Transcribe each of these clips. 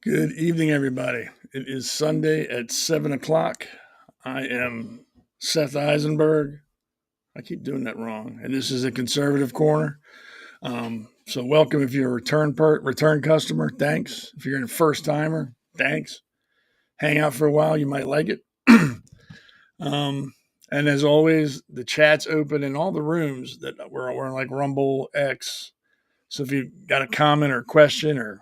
Good evening, everybody. It is Sunday at 7 o'clock. I am Seth Eisenberg. I keep doing that wrong. And this is a conservative corner. So welcome if you're a return customer. Thanks. If you're a first timer, thanks. Hang out for a while. You might like it. And as always, the chat's open in all the rooms that we're in, like Rumble, X. So if you got a comment or question or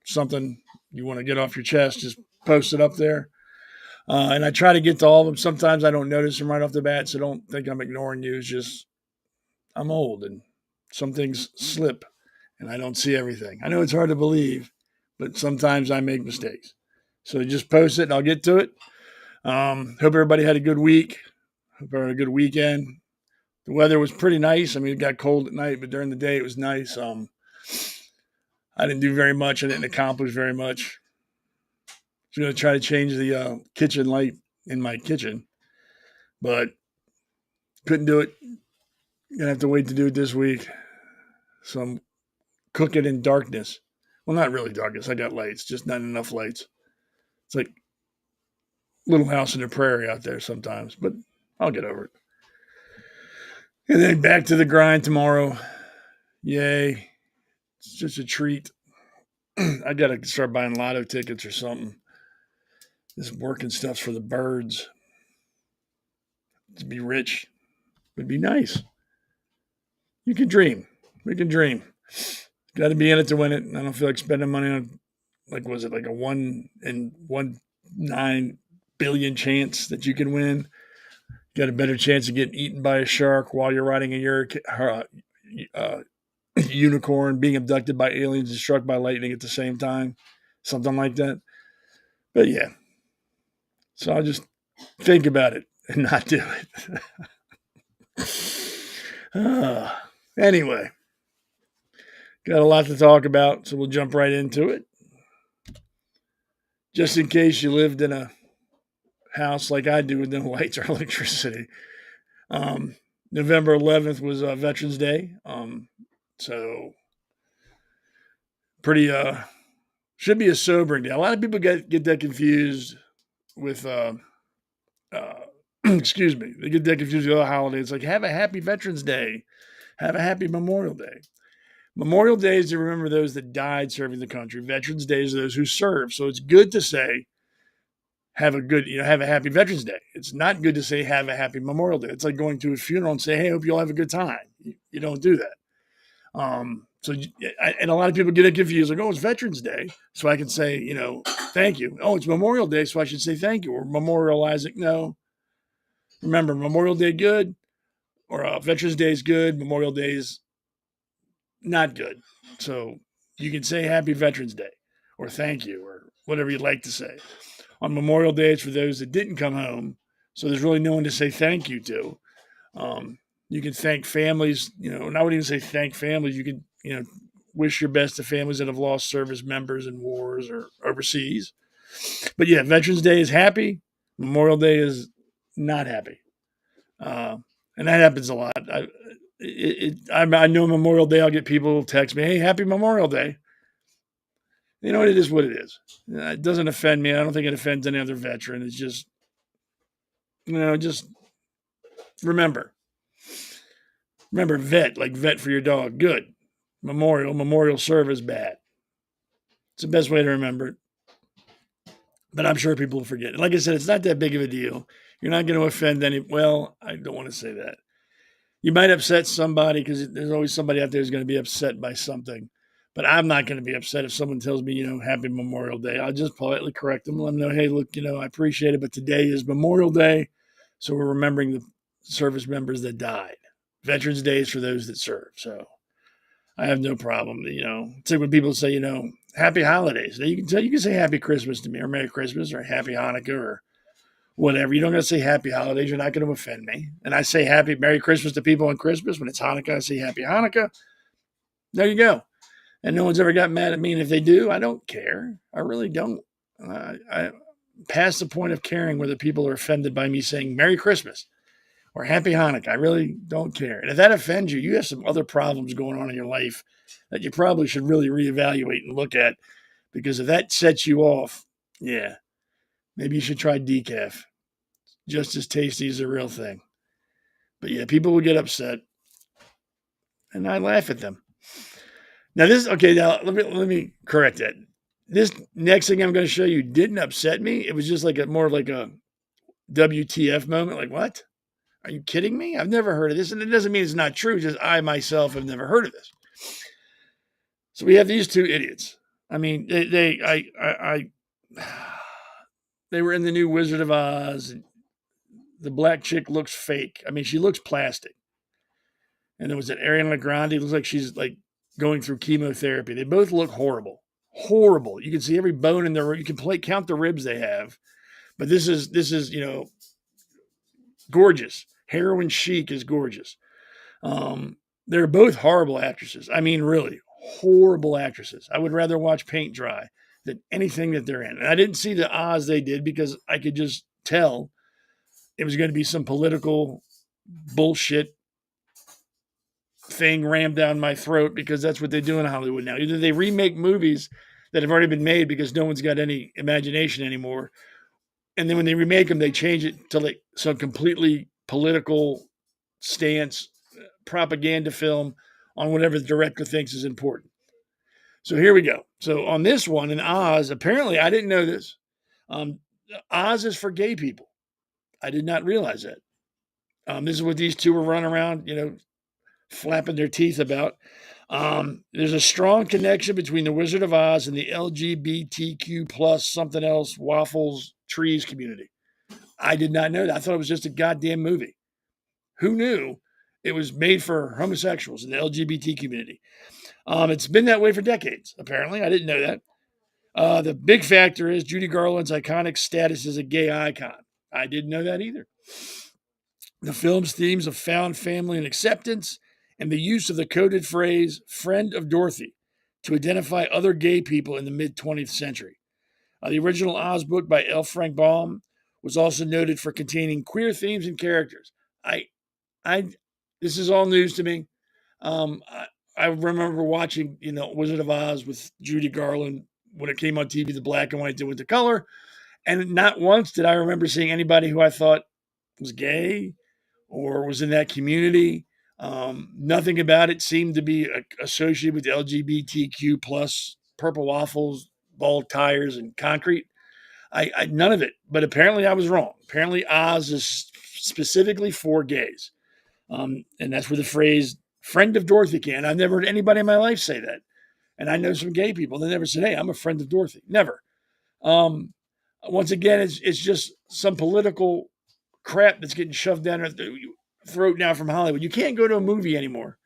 something you want to get off your chest, just post it up there. And I try to get to all of them. Sometimes I don't notice them right off the bat, so don't think I'm ignoring you. It's just I'm old and some things slip and I don't see everything. I know it's hard to believe, but sometimes I make mistakes. So just post it and I'll get to it. Hope everybody had a good week. Hope everybody had a good weekend. The weather was pretty nice. I mean, it got cold at night, but during the day it was nice. I didn't do very much. I didn't accomplish very much. I was going to try to change the kitchen light in my kitchen, but couldn't do it. Going to have to wait to do it this week. So I'm cooking in darkness. Well, not really darkness. I got lights, just not enough lights. It's like Little House on the Prairie out there sometimes, but I'll get over it. And then back to the grind tomorrow. Yay. It's just a treat. I got to start buying lotto tickets or something. This working stuff's for the birds. To be rich would be nice. You can dream. We can dream. Got to be in it to win it. I don't feel like spending money on, like, was it like a 1 in 1.9 billion chance that you can win? Got a better chance of getting eaten by a shark while you're riding a unicorn, being abducted by aliens and struck by lightning at the same time. Something like that. But yeah. So I'll just think about it and not do it. Anyway, got a lot to talk about, so we'll jump right into it. Just in case you lived in a house like I do with no lights or electricity. November 11th was Veterans Day. So pretty, should be a sobering day. A lot of people get that confused with, excuse me, they get that confused with other holidays. Like, have a happy Veterans Day. Have a happy Memorial Day. Memorial Day is to remember those that died serving the country. Veterans Day is those who serve. So it's good to say, have a happy Veterans Day. It's not good to say, have a happy Memorial Day. It's like going to a funeral and say, hey, hope you all have a good time. You don't do that. And a lot of people get it confused. Like, oh, it's Veterans Day. So I can say, thank you. Oh, it's Memorial Day. So I should say thank you or memorialize it. No. Remember, Memorial Day good or Veterans Day is good. Memorial Day is not good. So you can say happy Veterans Day or thank you or whatever you'd like to say. On Memorial Day, it's for those that didn't come home. So there's really no one to say thank you to. You can thank families, and I wouldn't even say thank families. You can, wish your best to families that have lost service members in wars or overseas. But yeah, Veterans Day is happy. Memorial Day is not happy. And that happens a lot. I know Memorial Day, I'll get people text me, hey, happy Memorial Day. It is what it is. It doesn't offend me. I don't think it offends any other veteran. It's just, just remember vet, like vet for your dog. Good. Memorial service, bad. It's the best way to remember it. But I'm sure people forget. Like I said, it's not that big of a deal. You're not going to offend any. Well, I don't want to say that. You might upset somebody because there's always somebody out there who's going to be upset by something. But I'm not going to be upset if someone tells me, Happy Memorial Day. I'll just politely correct them, let them know, hey, look, I appreciate it, but today is Memorial Day, so we're remembering the service members that died. Veterans Day is for those that serve. So I have no problem. It's like when people say, Happy Holidays. Now you can say Happy Christmas to me, or Merry Christmas, or Happy Hanukkah, or whatever. You don't got to say Happy Holidays. You're not going to offend me. And I say Happy Merry Christmas to people on Christmas. When it's Hanukkah, I say Happy Hanukkah. There you go. And no one's ever got mad at me. And if they do, I don't care. I really don't. I past the point of caring whether people are offended by me saying Merry Christmas or Happy Hanukkah. I really don't care. And if that offends you, you have some other problems going on in your life that you probably should really reevaluate and look at. Because if that sets you off, yeah, maybe you should try decaf. Just as tasty as the real thing. But yeah, people will get upset, and I laugh at them. Now this okay. Now let me correct that. This next thing I'm going to show you didn't upset me. It was just like more like a WTF moment. Like, what? Are you kidding me? I've never heard of this, and it doesn't mean it's not true. Just I myself have never heard of this. So we have these two idiots. I mean, they were in the new Wizard of Oz. The black chick looks fake. I mean, she looks plastic. And there was that Ariana Grande. It looks like she's like going through chemotherapy. They both look horrible. Horrible. You can see every bone in their. You can count the ribs they have. But this is gorgeous. Heroin chic is gorgeous. They're both horrible actresses. I mean, really horrible actresses. I would rather watch paint dry than anything that they're in. And I didn't see the Oz they did because I could just tell it was going to be some political bullshit thing rammed down my throat because that's what they do in Hollywood now. Either they remake movies that have already been made because no one's got any imagination anymore, and then when they remake them, they change it to like some completely political stance, propaganda film on whatever the director thinks is important. So here we go. So on this one in Oz, apparently I didn't know this. Um, Oz is for gay people. I did not realize that. This is what these two were running around, flapping their teeth about. There's a strong connection between the Wizard of Oz and the LGBTQ plus something else waffles trees community. I did not know that. I thought it was just a goddamn movie. Who knew it was made for homosexuals in the LGBT community? It's been that way for decades. Apparently, I didn't know that. The big factor is Judy Garland's iconic status as a gay icon. I didn't know that either. The film's themes of found family and acceptance, and the use of the coded phrase "friend of Dorothy" to identify other gay people in the mid 20th century. The original Oz book by L. Frank Baum was also noted for containing queer themes and characters. I, I, this is all news to me. I remember watching, Wizard of Oz with Judy Garland when it came on TV, the black and white to with the color, and not once did I remember seeing anybody who I thought was gay or was in that community. Nothing about it seemed to be associated with the LGBTQ plus purple waffles, bald tires, and concrete. I none of it. But apparently I was wrong. Apparently Oz is specifically for gays, and that's where the phrase "friend of Dorothy" came. I've never heard anybody in my life say that, and I know some gay people. They never said, "Hey, I'm a friend of Dorothy." Never. Um, Once again, it's just some political crap that's getting shoved down our throat now from Hollywood. You can't go to a movie anymore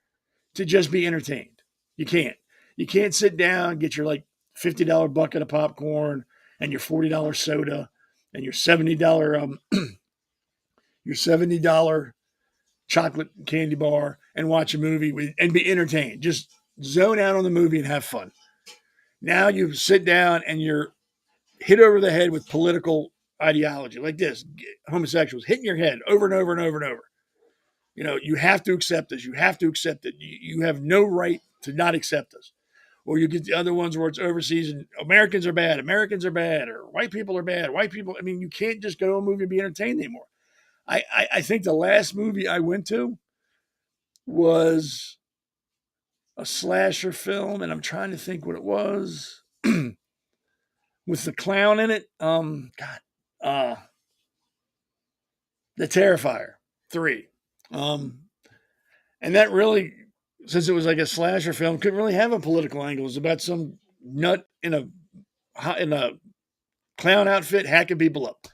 to just be entertained. You can't. You can't sit down, get your like $50 bucket of popcorn and your $40 soda and your $70 chocolate candy bar and watch a movie and be entertained. Just zone out on the movie and have fun. Now you sit down and you're hit over the head with political ideology like this, homosexuals hitting your head over and over and over and over. You have to accept this. You have to accept it. You have no right to not accept us. Or you get the other ones where it's overseas and Americans are bad, or white people are bad, white people. I mean, you can't just go to a movie and be entertained anymore. I think the last movie I went to was a slasher film, and I'm trying to think what it was. with the clown in it. God, uh, the Terrifier 3. Um, and that really, since it was like a slasher film, couldn't really have a political angle. It was about some nut in a clown outfit hacking people up.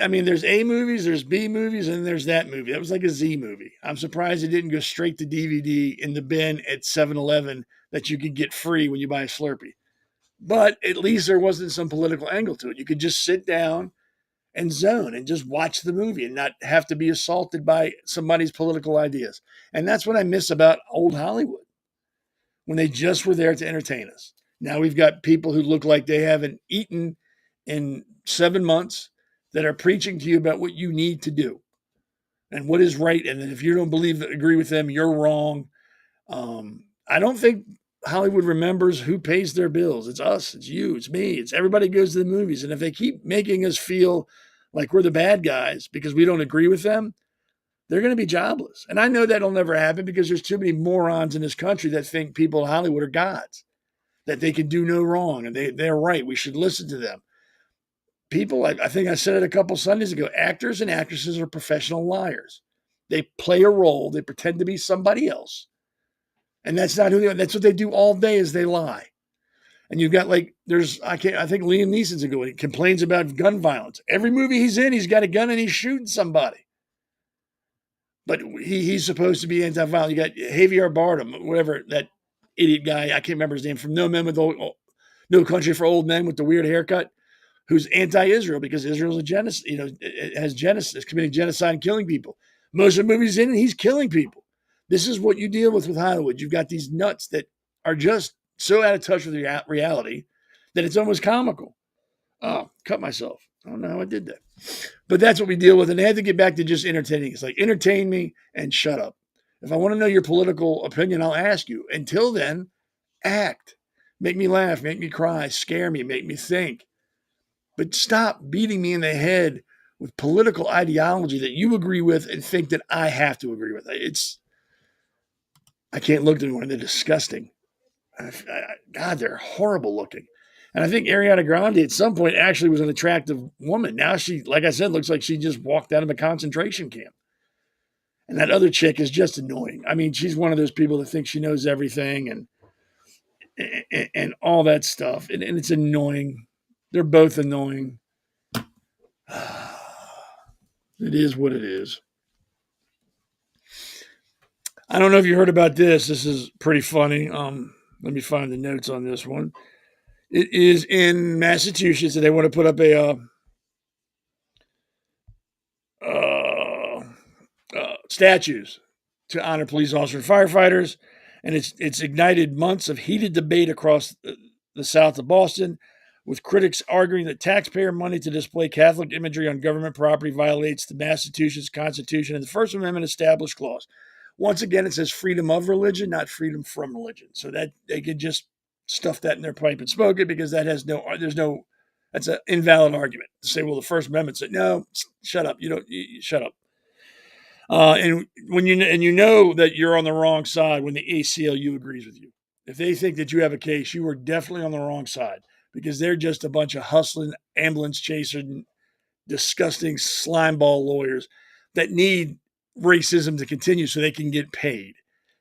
I mean, there's A movies, there's B movies, and there's that movie. That was like a Z movie. I'm surprised it didn't go straight to DVD in the bin at 7-Eleven that you could get free when you buy a Slurpee. But at least there wasn't some political angle to it. You could just sit down and zone and just watch the movie and not have to be assaulted by somebody's political ideas. And that's what I miss about old Hollywood when they just were there to entertain us. Now we've got people who look like they haven't eaten in 7 months that are preaching to you about what you need to do and what is right. And then if you don't agree with them, you're wrong. I don't think Hollywood remembers who pays their bills. It's us, it's you, it's me, it's everybody goes to the movies. And if they keep making us feel like we're the bad guys because we don't agree with them, they're going to be jobless. And I know that'll never happen because there's too many morons in this country that think people in Hollywood are gods, that they can do no wrong and they're right. We should listen to them. People, I think I said it a couple Sundays ago, actors and actresses are professional liars. They play a role, they pretend to be somebody else. And that's not who they are. That's what they do all day is they lie. And you've got I think Liam Neeson's a good one. He complains about gun violence. Every movie he's in, he's got a gun and he's shooting somebody. But he's supposed to be anti-violent. You got Javier Bardem, whatever, that idiot guy, I can't remember his name, from No Country for Old Men with the weird haircut, who's anti-Israel because Israel's a genocide, is committing genocide and killing people. Most of the movies in it, he's killing people. This is what you deal with Hollywood. You've got these nuts that are just so out of touch with reality that it's almost comical. Oh, cut myself. I don't know how I did that. But that's what we deal with. And they had to get back to just entertaining. It's like, entertain me and shut up. If I want to know your political opinion, I'll ask you. Until then, act. Make me laugh, make me cry, scare me, make me think. But stop beating me in the head with political ideology that you agree with and think that I have to agree with. I can't look at anyone. They're disgusting. God, they're horrible looking. And I think Ariana Grande at some point actually was an attractive woman. Now she, like I said, looks like she just walked out of a concentration camp. And that other chick is just annoying. I mean, she's one of those people that thinks she knows everything and all that stuff. And it's annoying. They're both annoying. It is what it is. I don't know if you heard about this. This is pretty funny. Let me find the notes on this one. It is in Massachusetts, and they want to put up a statues to honor police officers and firefighters, and it's ignited months of heated debate across the south of Boston, with critics arguing that taxpayer money to display Catholic imagery on government property violates the Massachusetts Constitution and the First Amendment established clause. Once again, it says freedom of religion, not freedom from religion, so that they could just stuff that in their pipe and smoke it because that's an invalid argument to say, well, the First Amendment said, no, shut up. Shut up. And you know that you're on the wrong side when the ACLU agrees with you. If they think that you have a case, you are definitely on the wrong side because they're just a bunch of hustling, ambulance chasing, disgusting slimeball lawyers that need racism to continue so they can get paid.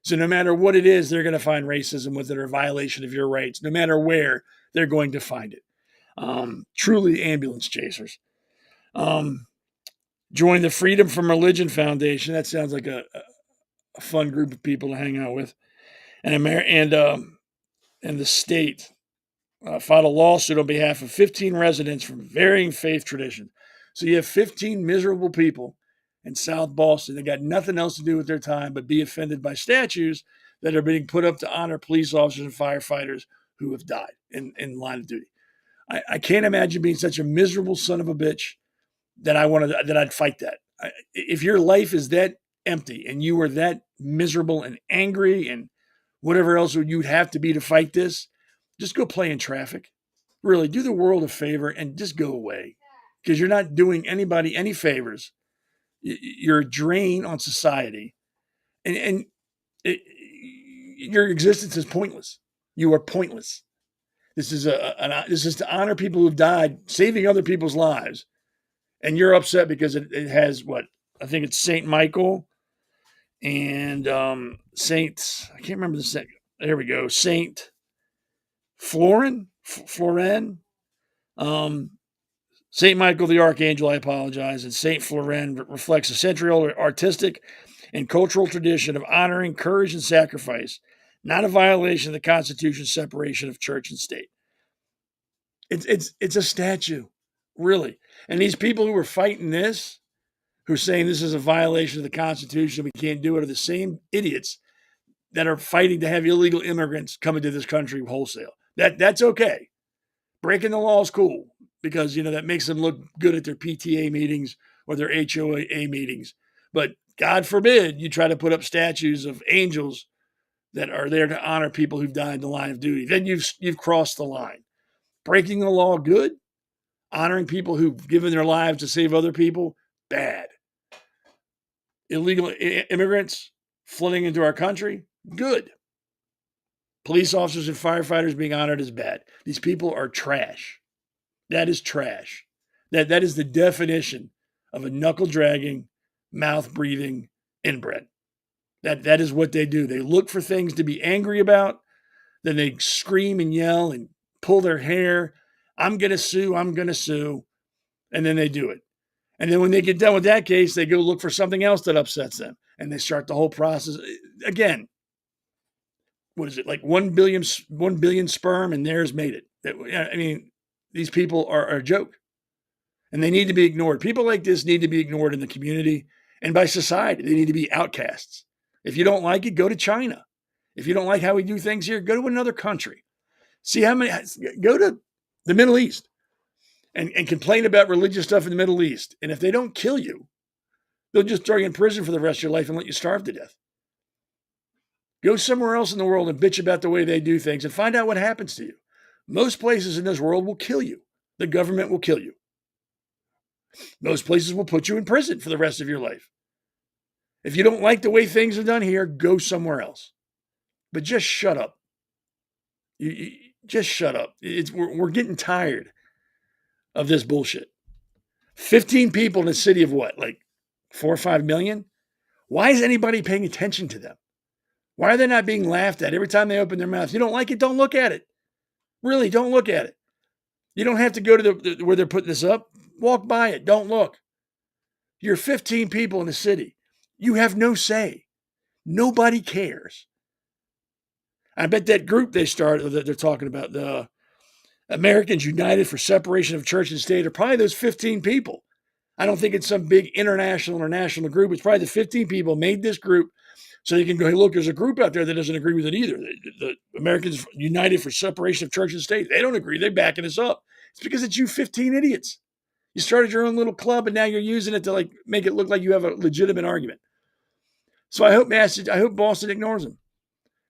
So no matter what it is, they're going to find racism with it or violation of your rights. No matter where, they're going to find it. Truly ambulance chasers. Join the Freedom from Religion Foundation. That sounds like a fun group of people to hang out with. And the state filed a lawsuit on behalf of 15 residents from varying faith traditions. So you have 15 miserable people in South Boston that got nothing else to do with their time but be offended by statues that are being put up to honor police officers and firefighters who have died in line of duty. I can't imagine being such a miserable son of a bitch that I'd fight that. If your life is that empty and you are that miserable and angry and whatever else you'd have to be to fight this, just go play in traffic. Really, do the world a favor and just go away because you're not doing anybody any favors. You're a drain on society, and your existence is pointless. You are pointless. This is this is to honor people who've died, saving other people's lives. And you're upset because it has what? I think it's Saint Michael and Saint. I can't remember the second. There we go. Saint Florin. Um, Saint Michael the Archangel, I apologize, and Saint Florin reflects a century-old artistic and cultural tradition of honoring courage and sacrifice, not a violation of the Constitution's separation of church and state. It's a statue, really. And these people who are fighting this, who are saying this is a violation of the Constitution, we can't do it, are the same idiots that are fighting to have illegal immigrants come into this country wholesale. That's okay. Breaking the law is cool because that makes them look good at their PTA meetings or their HOA meetings. But God forbid you try to put up statues of angels that are there to honor people who've died in the line of duty. Then you've crossed the line. Breaking the law, good. Honoring people who've given their lives to save other people, bad. Illegal immigrants flooding into our country, good. Police officers and firefighters being honored is bad. These people are trash. That is trash. That is the definition of a knuckle-dragging, mouth-breathing inbred. That is what they do. They look for things to be angry about, then they scream and yell and pull their hair. I'm going to sue, and then they do it. And then when they get done with that case, they go look for something else that upsets them, and they start the whole process again. What is it, like 1 billion sperm, and theirs made it? I mean, these people are a joke, and they need to be ignored. People like this need to be ignored in the community and by society. They need to be outcasts. If you don't like it, go to China. If you don't like how we do things here, go to another country. See how many, go to the Middle East and complain about religious stuff in the Middle East. And if they don't kill you, they'll just throw you in prison for the rest of your life and let you starve to death. Go somewhere else in the world and bitch about the way they do things and find out what happens to you. Most places in this world will kill you. The government will kill you. Most places will put you in prison for the rest of your life. If you don't like the way things are done here, go somewhere else. But just shut up. You just shut up. We're getting tired of this bullshit. 15 people in a city of what, like 4 or 5 million? Why is anybody paying attention to them? Why are they not being laughed at every time they open their mouth? You don't like it? Don't look at it. Really, don't look at it. You don't have to go to where they're putting this up. Walk by it. Don't look. You're 15 people in the city. You have no say. Nobody cares. I bet that group they started that they're talking about, the Americans United for Separation of Church and State, are probably those 15 people. I don't think it's some big international or national group. It's probably the 15 people made this group so you can go, hey, look, there's a group out there that doesn't agree with it either. The Americans United for Separation of Church and State, they don't agree. They're backing us up. It's because it's you 15 idiots. You started your own little club and now you're using it to make it look like you have a legitimate argument. So I hope Boston ignores them.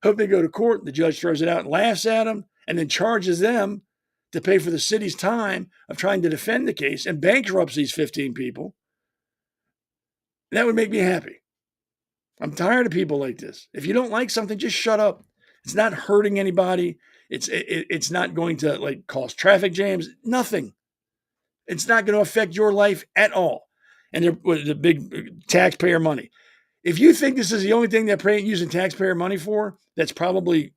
Hope they go to court. The judge throws it out and laughs at them and then charges them to pay for the city's time of trying to defend the case and bankrupts these 15 people. That would make me happy. I'm tired of people like this. If you don't like something, just shut up. It's not hurting anybody. It's not going to cause traffic jams. Nothing. It's not going to affect your life at all. And the big taxpayer money. If you think this is the only thing they're using taxpayer money for, that's probably,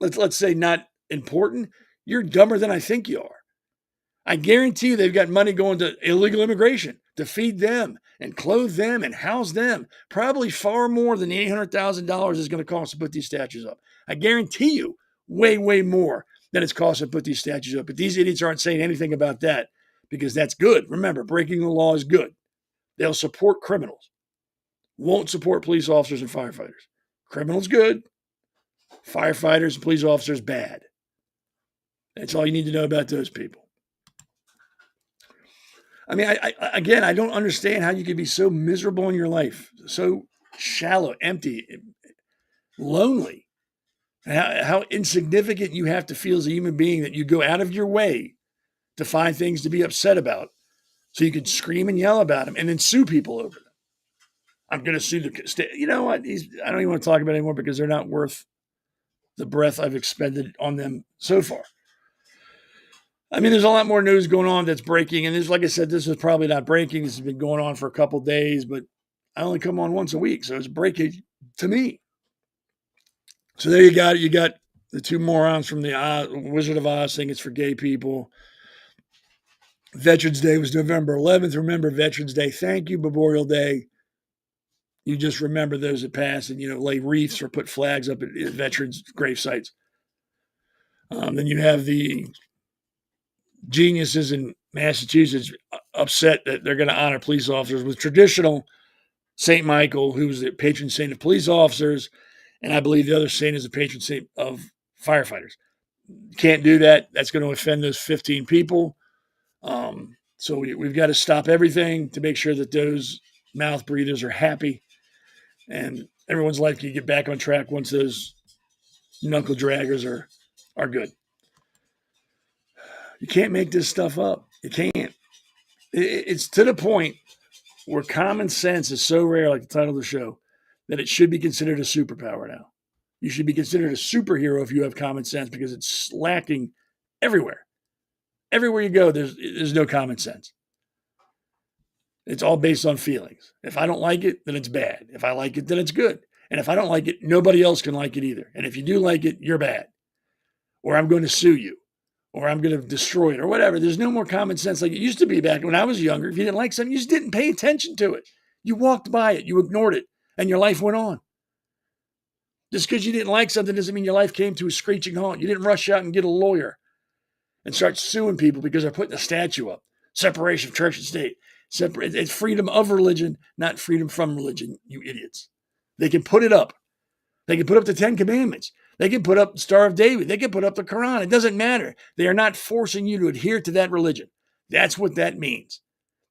let's say, not important, you're dumber than I think you are. I guarantee you they've got money going to illegal immigration to feed them and clothe them and house them. Probably far more than the $800,000 is going to cost to put these statues up. I guarantee you way, way more than it's cost to put these statues up. But these idiots aren't saying anything about that because that's good. Remember, breaking the law is good. They'll support criminals. Won't support police officers and firefighters. Criminals, good. Firefighters and police officers, bad. That's all you need to know about those people. I mean, I don't understand how you can be so miserable in your life, so shallow, empty, lonely, and how insignificant you have to feel as a human being that you go out of your way to find things to be upset about so you can scream and yell about them and then sue people over them. I'm going to sue the state. You know what? I don't even want to talk about it anymore because they're not worth the breath I've expended on them so far. I mean, there's a lot more news going on that's breaking. And this, like I said, this is probably not breaking. This has been going on for a couple days, but I only come on once a week. So it's breaking to me. So there you got it. You got the two morons from the Wizard of Oz saying it's for gay people. Veterans Day was November 11th. Remember Veterans Day. Thank you. Memorial Day. You just remember those that passed and, lay wreaths or put flags up at veterans' grave sites. Then you have the geniuses in Massachusetts upset that they're going to honor police officers with traditional St. Michael, who's the patron saint of police officers. And I believe the other saint is the patron saint of firefighters. Can't do that. That's going to offend those 15 people. So we've got to stop everything to make sure that those mouth breathers are happy and everyone's life can get back on track once those knuckle draggers are good. You can't make this stuff up. You can't. It's to the point where common sense is so rare, like the title of the show, that it should be considered a superpower now. You should be considered a superhero if you have common sense because it's lacking everywhere. Everywhere you go, there's no common sense. It's all based on feelings. If I don't like it, then it's bad. If I like it, then it's good. And if I don't like it, nobody else can like it either. And if you do like it, you're bad. Or I'm going to sue you. Or I'm going to destroy it or whatever. There's no more common sense like it used to be back when I was younger. If you didn't like something, you just didn't pay attention to it. You walked by it. You ignored it. And your life went on. Just because you didn't like something doesn't mean your life came to a screeching halt. You didn't rush out and get a lawyer and start suing people because they're putting a statue up. Separation of church and state. It's freedom of religion, not freedom from religion, you idiots. They can put it up. They can put up the 10 Commandments. They can put up the Star of David. They can put up the Quran. It doesn't matter. They are not forcing you to adhere to that religion. That's what that means.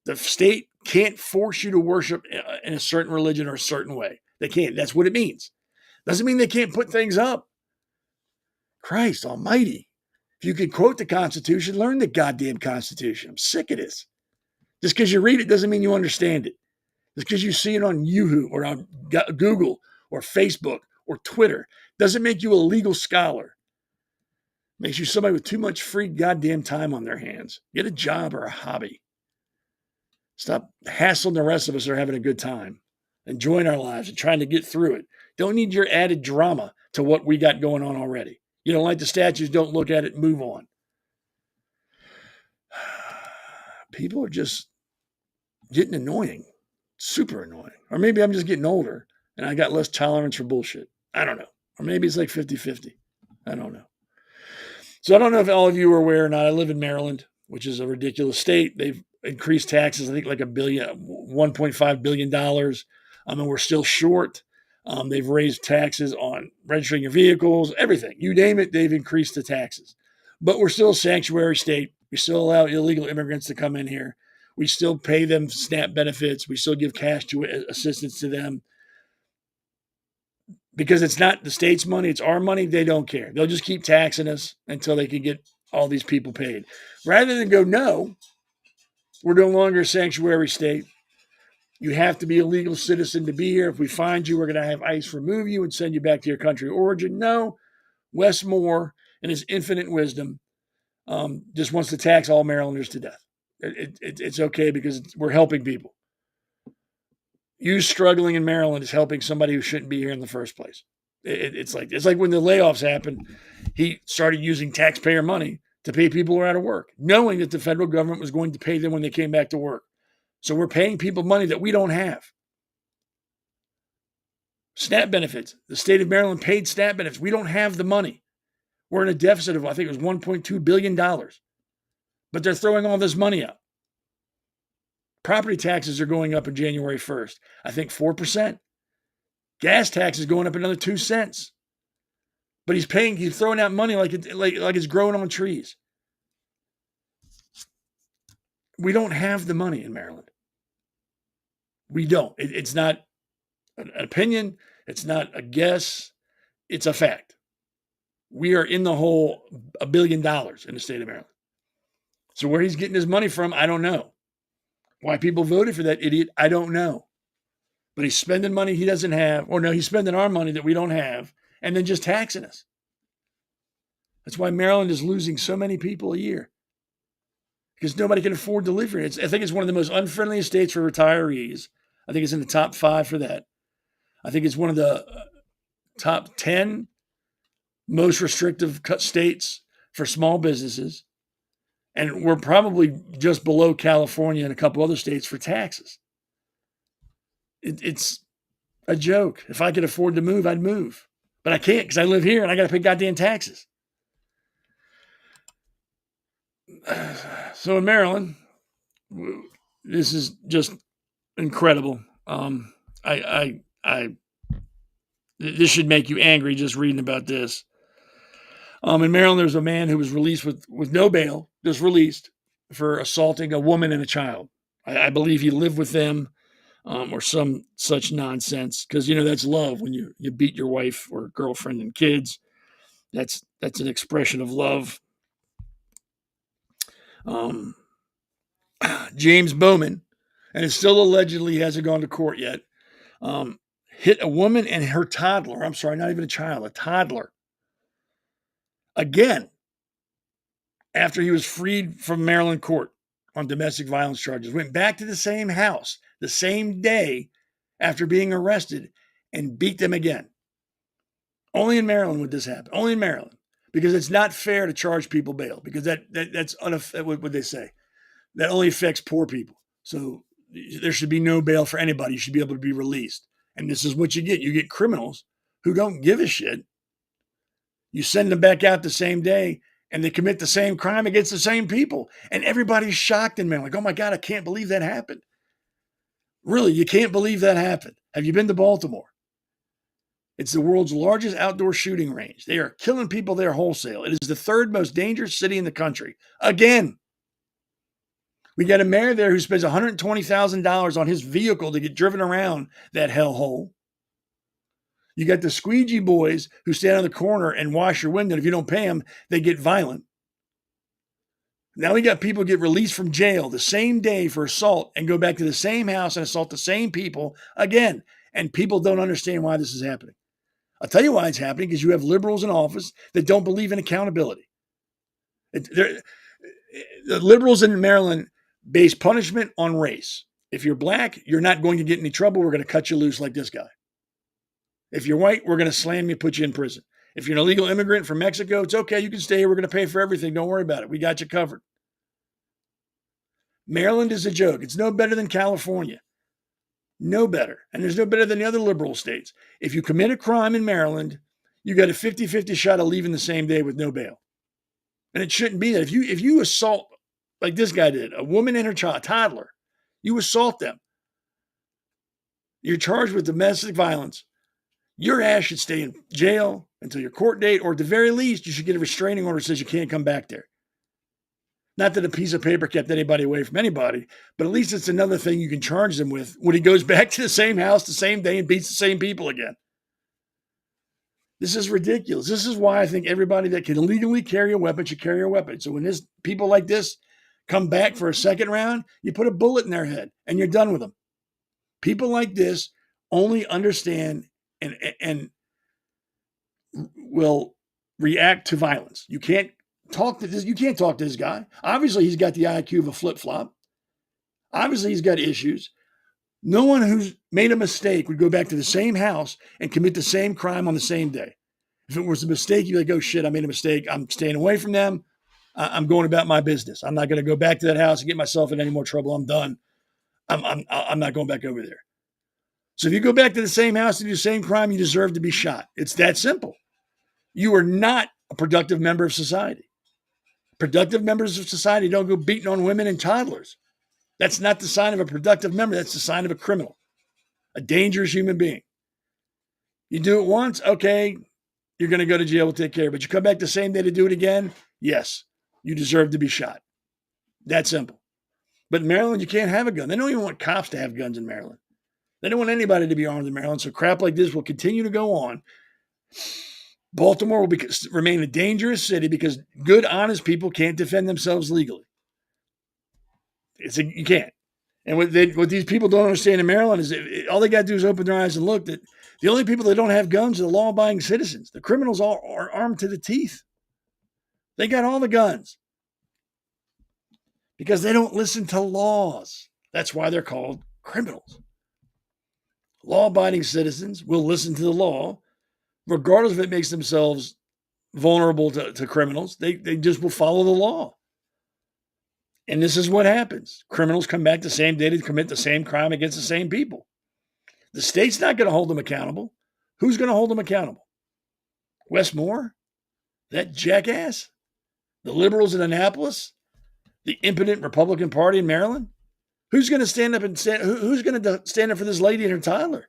The state can't force you to worship in a certain religion or a certain way. They can't. That's what it means. Doesn't mean they can't put things up. Christ almighty. If you could quote the Constitution, learn the goddamn Constitution. I'm sick of this. Just because you read it doesn't mean you understand it. Just because you see it on Yahoo or on Google or Facebook or Twitter doesn't make you a legal scholar. Makes you somebody with too much free goddamn time on their hands. Get a job or a hobby. Stop hassling the rest of us who are having a good time. Enjoying our lives and trying to get through it. Don't need your added drama to what we got going on already. You don't like the statues, don't look at it, move on. People are just getting annoying. Super annoying. Or maybe I'm just getting older and I got less tolerance for bullshit. I don't know. Or maybe it's like 50-50. I don't know. So I don't know if all of you are aware or not. I live in Maryland, which is a ridiculous state. They've increased taxes, I think like $1.5 billion. And we're still short. They've raised taxes on registering your vehicles, everything. You name it, they've increased the taxes. But we're still a sanctuary state. We still allow illegal immigrants to come in here. We still pay them SNAP benefits. We still give cash to assistance to them. Because it's not the state's money, it's our money, they don't care. They'll just keep taxing us until they can get all these people paid. Rather than go, no, we're no longer a sanctuary state. You have to be a legal citizen to be here. If we find you, we're going to have ICE remove you and send you back to your country of origin. No, Wes Moore, in his infinite wisdom, just wants to tax all Marylanders to death. It's okay because we're helping people. You struggling in Maryland is helping somebody who shouldn't be here in the first place. It's like when the layoffs happened, he started using taxpayer money to pay people who are out of work, knowing that the federal government was going to pay them when they came back to work. So we're paying people money that we don't have. SNAP benefits. The state of Maryland paid SNAP benefits. We don't have the money. We're in a deficit of, I think it was $1.2 billion. But they're throwing all this money out. Property taxes are going up on January 1st. I think 4%. Gas tax is going up another 2 cents. But he's throwing out money like it's growing on trees. We don't have the money in Maryland. We don't. It's not an opinion. It's not a guess. It's a fact. We are in the hole $1 billion in the state of Maryland. So where he's getting his money from, I don't know. Why people voted for that idiot, I don't know. But he's spending money he doesn't have. Or no, he's spending our money that we don't have and then just taxing us. That's why Maryland is losing so many people a year because nobody can afford to live here. I think it's one of the most unfriendly states for retirees. I think it's in the top 5 for that. I think it's one of the top 10 most restrictive states for small businesses. And we're probably just below California and a couple other states for taxes. It's a joke. If I could afford to move, I'd move. But I can't because I live here and I got to pay goddamn taxes. So in Maryland, this is just incredible. This should make you angry just reading about this. In Maryland, there's a man who was released with no bail, just released for assaulting a woman and a child. I believe he lived with them or some such nonsense because, that's love when you beat your wife or girlfriend and kids. That's an expression of love. James Bowman, and it still allegedly hasn't gone to court yet, hit a woman and her toddler. I'm sorry, not even a child, a toddler. Again, after he was freed from Maryland court on domestic violence charges, went back to the same house the same day after being arrested and beat them again. Only in Maryland would this happen. Only in Maryland. Because it's not fair to charge people bail. Because that's what would they say? That only affects poor people. So there should be no bail for anybody. You should be able to be released. And this is what you get. You get criminals who don't give a shit. You send them back out the same day and they commit the same crime against the same people. And everybody's shocked in Maryland. Like, oh my God, I can't believe that happened. Really, you can't believe that happened. Have you been to Baltimore? It's the world's largest outdoor shooting range. They are killing people there wholesale. It is the 3rd most dangerous city in the country. Again, we got a mayor there who spends $120,000 on his vehicle to get driven around that hellhole. You got the squeegee boys who stand on the corner and wash your window. If you don't pay them, they get violent. Now we got people get released from jail the same day for assault and go back to the same house and assault the same people again. And people don't understand why this is happening. I'll tell you why it's happening, because you have liberals in office that don't believe in accountability. The liberals in Maryland base punishment on race. If you're black, you're not going to get any trouble. We're going to cut you loose like this guy. If you're white, we're going to slam you, put you in prison. If you're an illegal immigrant from Mexico, it's okay. You can stay here. We're going to pay for everything. Don't worry about it. We got you covered. Maryland is a joke. It's no better than California. No better. And there's no better than the other liberal states. If you commit a crime in Maryland, you got a 50-50 shot of leaving the same day with no bail. And it shouldn't be that. If you assault, like this guy did, a woman and her child, a toddler, you assault them. You're charged with domestic violence. Your ass should stay in jail until your court date, or at the very least, you should get a restraining order that says you can't come back there. Not that a piece of paper kept anybody away from anybody, but at least it's another thing you can charge them with when he goes back to the same house the same day and beats the same people again. This is ridiculous. This is why I think everybody that can legally carry a weapon should carry a weapon. So when people like this come back for a second round, you put a bullet in their head and you're done with them. People like this only understand and will react to violence. You can't talk to this guy. Obviously, he's got the IQ of a flip-flop. Obviously, he's got issues. No one who's made a mistake would go back to the same house and commit the same crime on the same day. If it was a mistake, you'd be like, oh shit, I made a mistake. I'm staying away from them. I'm going about my business. I'm not going to go back to that house and get myself in any more trouble. I'm done. I'm not going back over there. So if you go back to the same house and do the same crime, you deserve to be shot. It's that simple. You are not a productive member of society. Productive members of society don't go beating on women and toddlers. That's not the sign of a productive member. That's the sign of a criminal, a dangerous human being. You do it once, okay, you're going to go to jail, we'll take care of it. But you come back the same day to do it again, yes, you deserve to be shot. That simple. But in Maryland, you can't have a gun. They don't even want cops to have guns in Maryland. They don't want anybody to be armed in Maryland. So crap like this will continue to go on. Baltimore will remain a dangerous city because good, honest people can't defend themselves legally. You can't. And what these people don't understand in Maryland is all they got to do is open their eyes and look that the only people that don't have guns are the law-abiding citizens. The criminals are armed to the teeth. They got all the guns because they don't listen to laws. That's why they're called criminals. Law-abiding citizens will listen to the law, regardless if it makes themselves vulnerable to criminals. They just will follow the law. And this is what happens. Criminals come back the same day to commit the same crime against the same people. The state's not going to hold them accountable. Who's going to hold them accountable? Wes Moore? That jackass? The liberals in Annapolis? The impotent Republican Party in Maryland? Who's going to stand up who's going to stand up for this lady and her Tyler?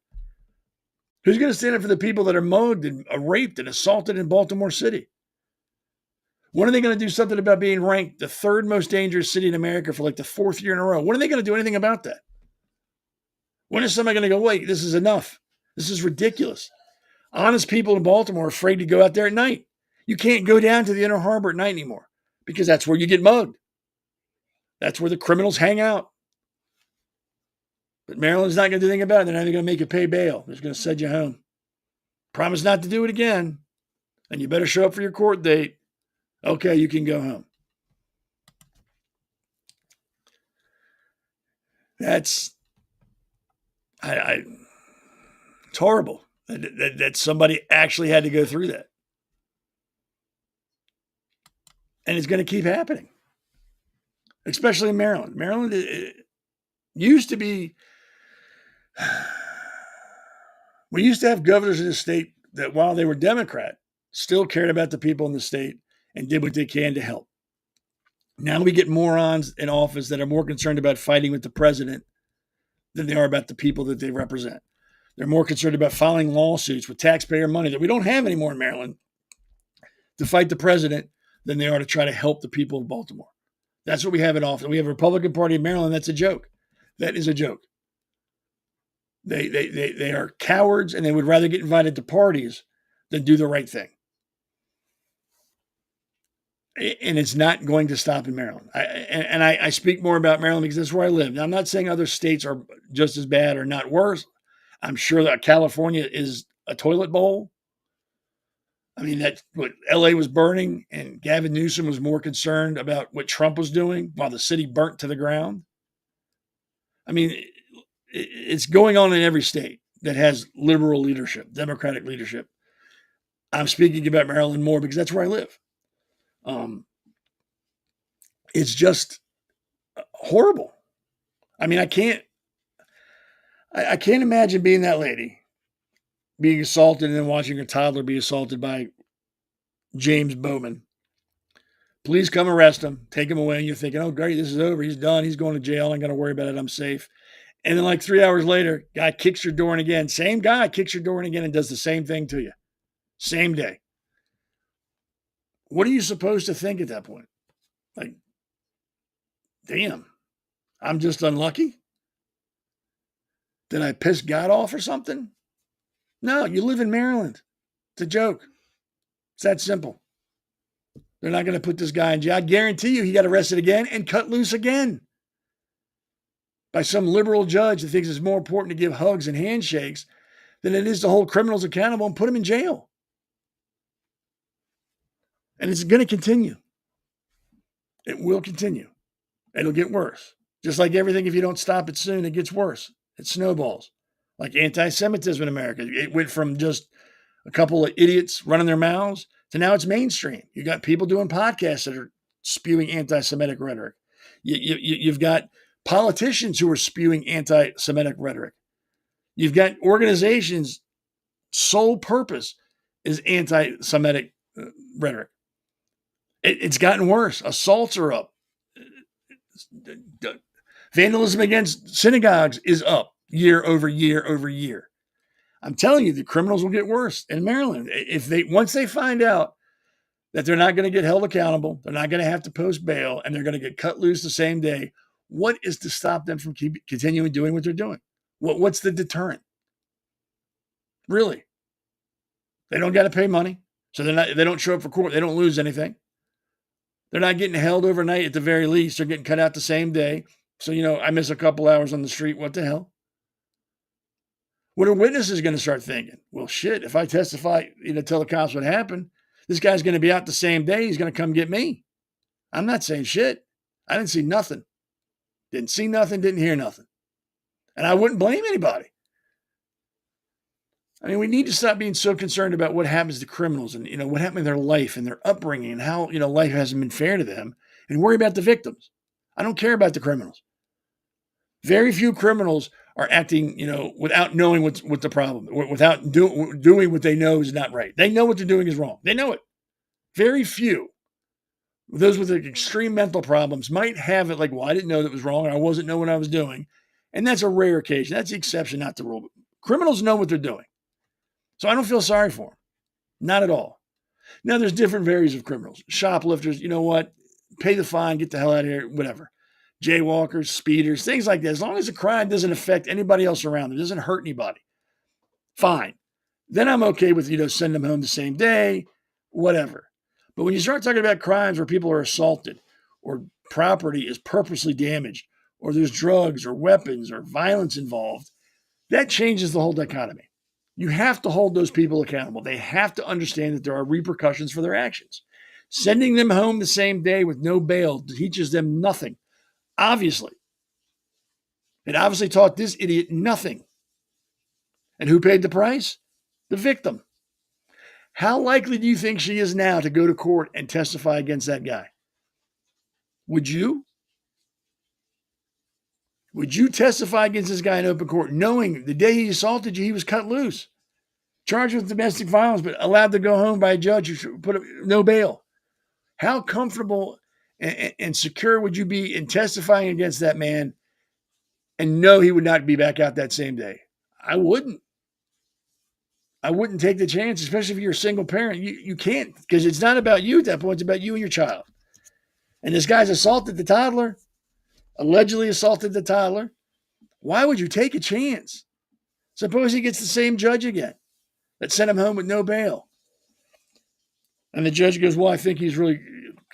Who's going to stand up for the people that are mugged and raped and assaulted in Baltimore City? When are they going to do something about being ranked the third most dangerous city in America for like the fourth year in a row? When are they going to do anything about that? When is somebody going to go, wait, this is enough? This is ridiculous. Honest people in Baltimore are afraid to go out there at night. You can't go down to the Inner Harbor at night anymore because that's where you get mugged. That's where the criminals hang out. But Maryland's not going to do anything about it. They're not even going to make you pay bail. They're just going to send you home. Promise not to do it again. And you better show up for your court date. Okay, you can go home. It's horrible that somebody actually had to go through that. And it's going to keep happening, especially in Maryland. Maryland used to be, we used to have governors in the state that while they were Democrat, still cared about the people in the state and did what they can to help. Now we get morons in office that are more concerned about fighting with the president than they are about the people that they represent. They're more concerned about filing lawsuits with taxpayer money that we don't have anymore in Maryland to fight the president than they are to try to help the people of Baltimore. That's what we have in office. We have a Republican Party in Maryland. That's a joke. That is a joke. They are cowards and they would rather get invited to parties than do the right thing. And it's not going to stop in Maryland. I speak more about Maryland because that's where I live. Now, I'm not saying other states are just as bad or not worse. I'm sure that California is a toilet bowl. I mean, that's what LA was burning, and Gavin Newsom was more concerned about what Trump was doing while the city burnt to the ground. I mean, it's going on in every state that has liberal leadership, Democratic leadership. I'm speaking about Maryland more because that's where I live. It's just horrible. I mean, I can't imagine being that lady, being assaulted and then watching her toddler be assaulted by James Bowman. Please come arrest him, take him away. And you're thinking, oh, great, this is over. He's done. He's going to jail. I'm going to worry about it. I'm safe. And then like 3 hours later, guy kicks your door in again. Same guy kicks your door in again and does the same thing to you. Same day. What are you supposed to think at that point? Like, damn, I'm just unlucky? Did I piss God off or something? No, you live in Maryland. It's a joke. It's that simple. They're not going to put this guy in jail. I guarantee you he got arrested again and cut loose again by some liberal judge that thinks it's more important to give hugs and handshakes than it is to hold criminals accountable and put them in jail. And it's going to continue. It will continue. It'll get worse. Just like everything, if you don't stop it soon, it gets worse. It snowballs. Like anti-Semitism in America. It went from just a couple of idiots running their mouths to now it's mainstream. You got people doing podcasts that are spewing anti-Semitic rhetoric. You've got politicians who are spewing anti-Semitic rhetoric. You've got organizations' sole purpose is anti-Semitic rhetoric. It's gotten worse. Assaults are up. Vandalism against synagogues is up year over year over year. I'm telling you, the criminals will get worse in Maryland. Once they find out that they're not going to get held accountable, they're not going to have to post bail, and they're going to get cut loose the same day, what is to stop them from continuing doing what they're doing? What's the deterrent? Really? They don't got to pay money, so they don't show up for court. They don't lose anything. They're not getting held overnight at the very least. They're getting cut out the same day. So, I miss a couple hours on the street. What the hell? What are witnesses going to start thinking? Well, shit, if I testify, tell the cops what happened, This guy's going to be out the same day. He's going to come get me. I'm not saying shit. I didn't see nothing. Didn't see nothing, didn't hear nothing. And I wouldn't blame anybody. I mean, we need to stop being so concerned about what happens to criminals and, what happened in their life and their upbringing and how, life hasn't been fair to them, and worry about the victims. I don't care about the criminals. Very few criminals are acting, without knowing what the problem, without doing what they know is not right. They know what they're doing is wrong. They know it. Very few. Those with extreme mental problems might have it like, well, I didn't know that was wrong. Or I wasn't know what I was doing. And that's a rare occasion. That's the exception, not the rule. But criminals know what they're doing. So I don't feel sorry for them. Not at all. Now, there's different varieties of criminals. Shoplifters, you know what? Pay the fine, get the hell out of here, whatever. Jaywalkers, speeders, things like that. As long as the crime doesn't affect anybody else around them, doesn't hurt anybody, fine. Then I'm okay with, send them home the same day, whatever. But when you start talking about crimes where people are assaulted or property is purposely damaged or there's drugs or weapons or violence involved, that changes the whole dichotomy. You have to hold those people accountable. They have to understand that there are repercussions for their actions. Sending them home the same day with no bail teaches them nothing. Obviously. It obviously taught this idiot nothing. And who paid the price? The victim. How likely do you think she is now to go to court and testify against that guy? Would you? Would you testify against this guy in open court, knowing the day he assaulted you, he was cut loose, charged with domestic violence, but allowed to go home by a judge who put no bail? How comfortable and secure would you be in testifying against that man and know he would not be back out that same day? I wouldn't. I wouldn't take the chance, especially if you're a single parent. You can't, because it's not about you at that point. It's about you and your child. And this guy's assaulted the toddler, allegedly assaulted the toddler. Why would you take a chance? Suppose he gets the same judge again that sent him home with no bail. And the judge goes, well, I think he's really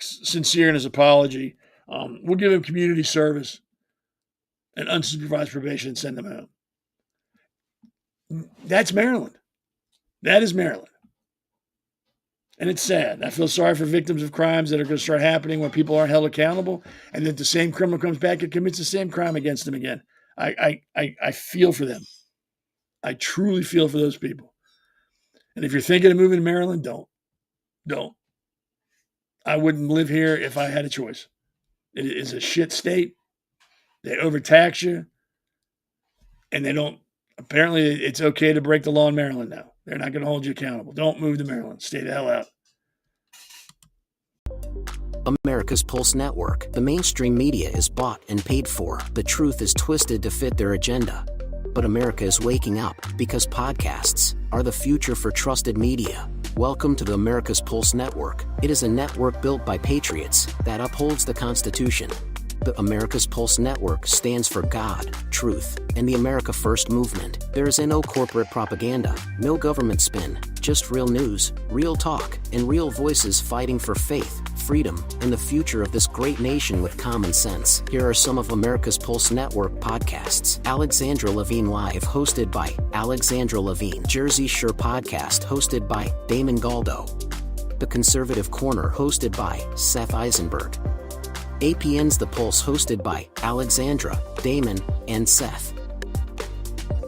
sincere in his apology. We'll give him community service and unsupervised probation and send him home. That's Maryland. That is Maryland. And it's sad. I feel sorry for victims of crimes that are going to start happening when people aren't held accountable, and that the same criminal comes back and commits the same crime against them again. I feel for them. I truly feel for those people. And if you're thinking of moving to Maryland, don't. I wouldn't live here if I had a choice. It is a shit state. They overtax you, and they don't. Apparently, it's okay to break the law in Maryland now. They're not going to hold you accountable. Don't move to Maryland. Stay the hell out. America's Pulse Network. The mainstream media is bought and paid for. The truth is twisted to fit their agenda. But America is waking up, because podcasts are the future for trusted media. Welcome to the America's Pulse Network. It is a network built by patriots that upholds the Constitution. The America's Pulse Network stands for God, truth, and the America First movement. There is no corporate propaganda, no government spin, just real news, real talk, and real voices fighting for faith, freedom, and the future of this great nation with common sense. Here are some of America's Pulse Network podcasts. Alexandra Levine Live, hosted by Alexandra Levine. Jersey Shore Podcast, hosted by Damon Galdo. The Conservative Corner, hosted by Seth Eisenberg. APN's The Pulse, hosted by Alexandra, Damon, and Seth.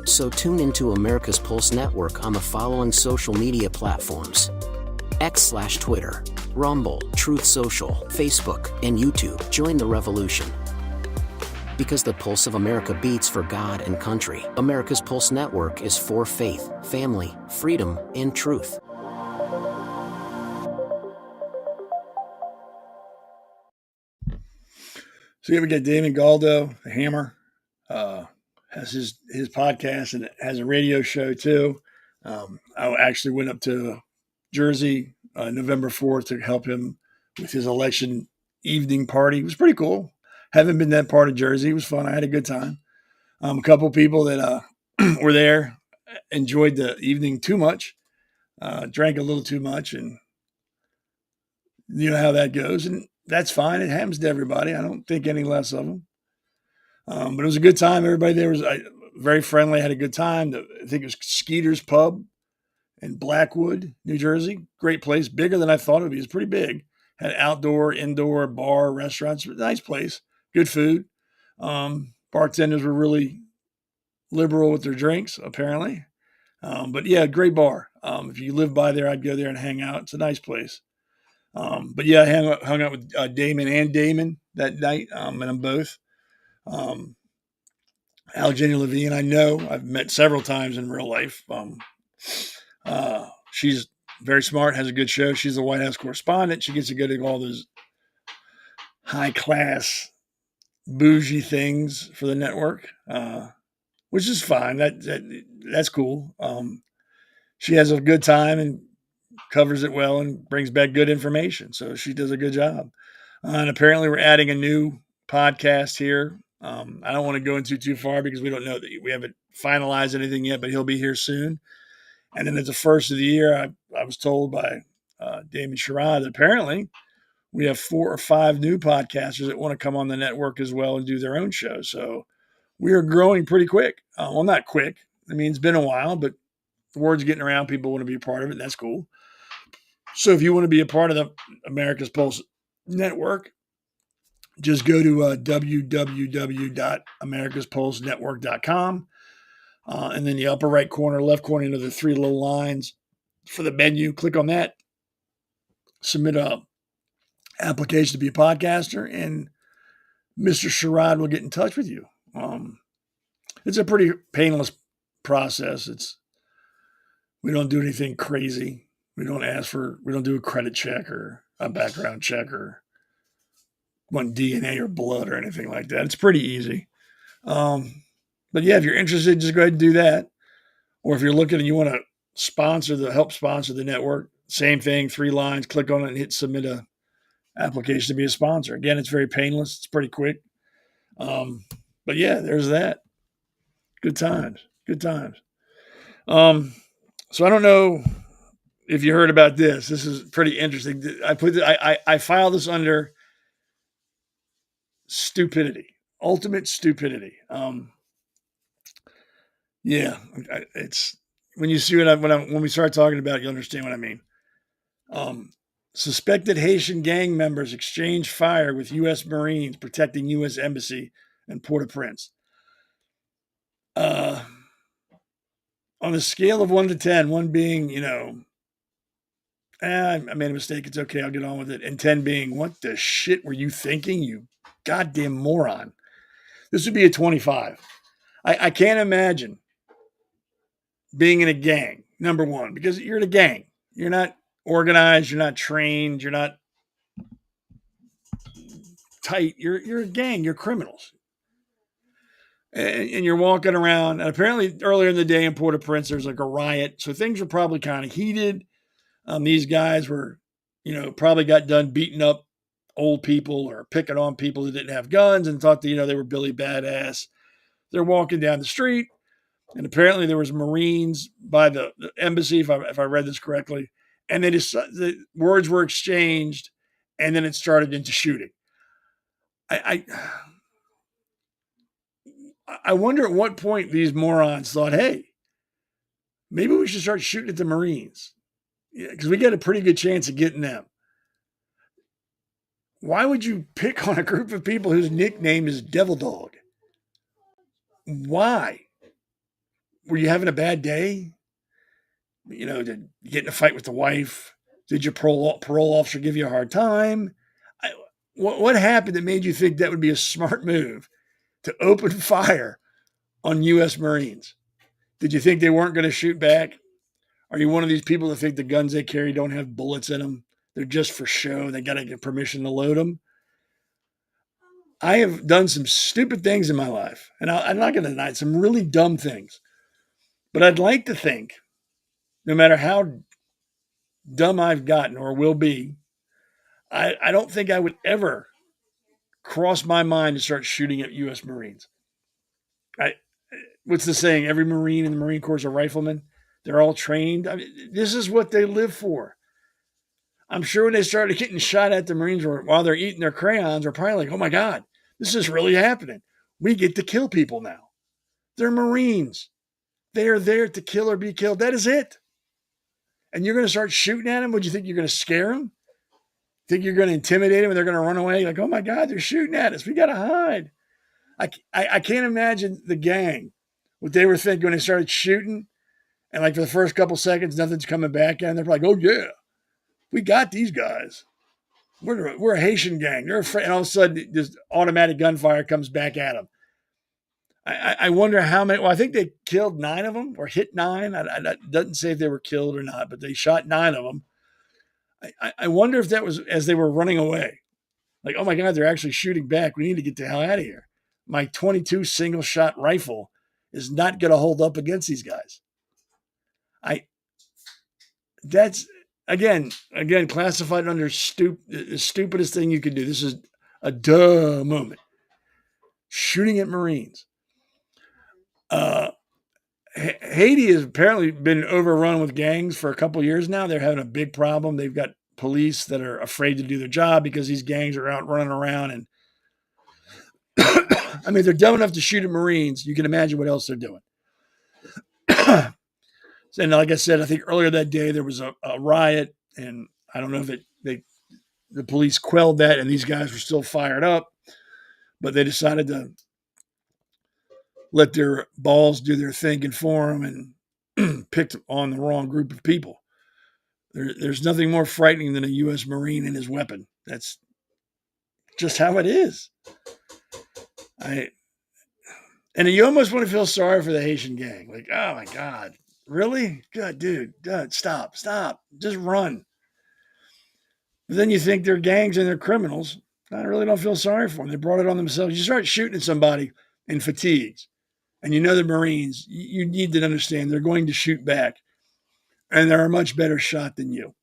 So tune into America's Pulse Network on the following social media platforms: X/Twitter, Rumble, Truth Social, Facebook, and YouTube. Join the revolution. Because the pulse of America beats for God and country. America's Pulse Network is for faith, family, freedom, and truth. So here we got Damon Galdo, the Hammer, has his podcast and has a radio show too. I actually went up to Jersey November 4th to help him with his election evening party. It was pretty cool. Haven't been that part of Jersey. It was fun. I had a good time. A couple people that were there enjoyed the evening too much, drank a little too much, and you know how that goes. And that's fine. It happens to everybody. I don't think any less of them. But it was a good time. Everybody there was very friendly, had a good time. I think it was Skeeter's Pub in Blackwood, New Jersey. Great place, bigger than I thought it would be. It's pretty big. Had outdoor, indoor, bar, restaurants. Nice place, good food. Bartenders were really liberal with their drinks, apparently. But yeah, great bar. If you live by there, I'd go there and hang out. It's a nice place. But yeah, I hung out with Damon and Damon that night. Met them both. Um, Alexandria Levine, I know I've met several times in real life. She's very smart, has a good show. She's a White House correspondent. She gets to go to all those high class, bougie things for the network, which is fine. That's cool. She has a good time and covers it well and brings back good information. So she does a good job. And apparently, we're adding a new podcast here. I don't want to go into too far because we don't know that we haven't finalized anything yet, but he'll be here soon. And then at the first of the year, I was told by Damon Sherrod that apparently we have 4 or 5 new podcasters that want to come on the network as well and do their own show. So we are growing pretty quick. Well, not quick. I mean, it's been a while, but the word's getting around. People want to be a part of it, and that's cool. So if you want to be a part of the America's Pulse Network, just go to www.americaspulsenetwork.com. And then the upper right corner, left corner, into the 3 little lines for the menu. Click on that. Submit a application to be a podcaster, and Mr. Sherrod will get in touch with you. It's a pretty painless process. We don't do anything crazy. We don't do a credit check or a background check or want DNA or blood or anything like that. It's pretty easy. But yeah, if you're interested, just go ahead and do that. Or if you're looking and you want to help sponsor the network, same thing, 3 lines, click on it and hit submit a application to be a sponsor. Again, it's very painless. It's pretty quick. But yeah, there's that. Good times. So I don't know if you heard about this. This is pretty interesting. I filed this under stupidity, ultimate stupidity. Yeah, it's when you see when we start talking about it, you understand what I mean. Suspected Haitian gang members exchange fire with U.S. Marines protecting U.S. Embassy in Port-au-Prince. On a scale of 1 to 10, 1 being, I made a mistake. It's okay. I'll get on with it. And 10 being, what the shit were you thinking, you goddamn moron? This would be a 25. I can't imagine being in a gang, number one, because you're in a gang. You're not organized. You're not trained. You're not tight. You're a gang. You're criminals. And you're walking around. And apparently earlier in the day in Port-au-Prince, there's like a riot. So things were probably kind of heated. These guys were, probably got done beating up old people or picking on people that didn't have guns and thought that, they were Billy Badass. They're walking down the street. And apparently there was Marines by the embassy, if I read this correctly. And the words were exchanged, and then it started into shooting. I wonder at what point these morons thought, hey, maybe we should start shooting at the Marines. Yeah, because we got a pretty good chance of getting them. Why would you pick on a group of people whose nickname is Devil Dog? Why? Were you having a bad day? Did you get in a fight with the wife? Did your parole officer give you a hard time? What happened that made you think that would be a smart move to open fire on U.S. Marines? Did you think they weren't going to shoot back? Are you one of these people that think the guns they carry don't have bullets in them? They're just for show. They got to get permission to load them. I have done some stupid things in my life, and I'm not going to deny it, some really dumb things. But I'd like to think, no matter how dumb I've gotten or will be, I don't think I would ever cross my mind to start shooting at U.S. Marines. What's the saying? Every Marine in the Marine Corps is a rifleman. They're all trained. This is what they live for. I'm sure when they started getting shot at, the Marines while they're eating their crayons, are probably like, oh my God, this is really happening. We get to kill people now. They're Marines. They are there to kill or be killed. That is it. and you're going to start shooting at them? Would you think you're going to scare them? Think you're going to intimidate them and they're going to run away? Like, oh my God, they're shooting at us. We got to hide. I can't imagine the gang, what they were thinking when they started shooting. And like for the first couple seconds, nothing's coming back. And they're like, oh yeah, we got these guys. We're a Haitian gang. They're afraid. And all of a sudden, this automatic gunfire comes back at them. I wonder how many. Well, I think they killed 9 of them or hit 9. It doesn't say if they were killed or not, but they shot 9 of them. I wonder if that was as they were running away. Like, oh my God, they're actually shooting back. We need to get the hell out of here. My 22 single shot rifle is not going to hold up against these guys. That's again classified under the stupidest thing you could do. This is a duh moment. Shooting at Marines. Haiti has apparently been overrun with gangs for a couple years now. They're having a big problem. They've got police that are afraid to do their job because these gangs are out running around. And I mean, they're dumb enough to shoot at Marines. You can imagine what else they're doing. And like I said, I think earlier that day there was a riot, and I don't know if the police quelled that, and these guys were still fired up, but they decided to let their balls do their thinking for them and picked on the wrong group of people. There's nothing more frightening than a U.S. Marine and his weapon. That's just how it is. And you almost want to feel sorry for the Haitian gang. Like, oh my God, really? God, dude, stop, just run. But then you think they're gangs and they're criminals. I really don't feel sorry for them. They brought it on themselves. You start shooting at somebody in fatigues, and you know the Marines, you need to understand they're going to shoot back, and they're a much better shot than you.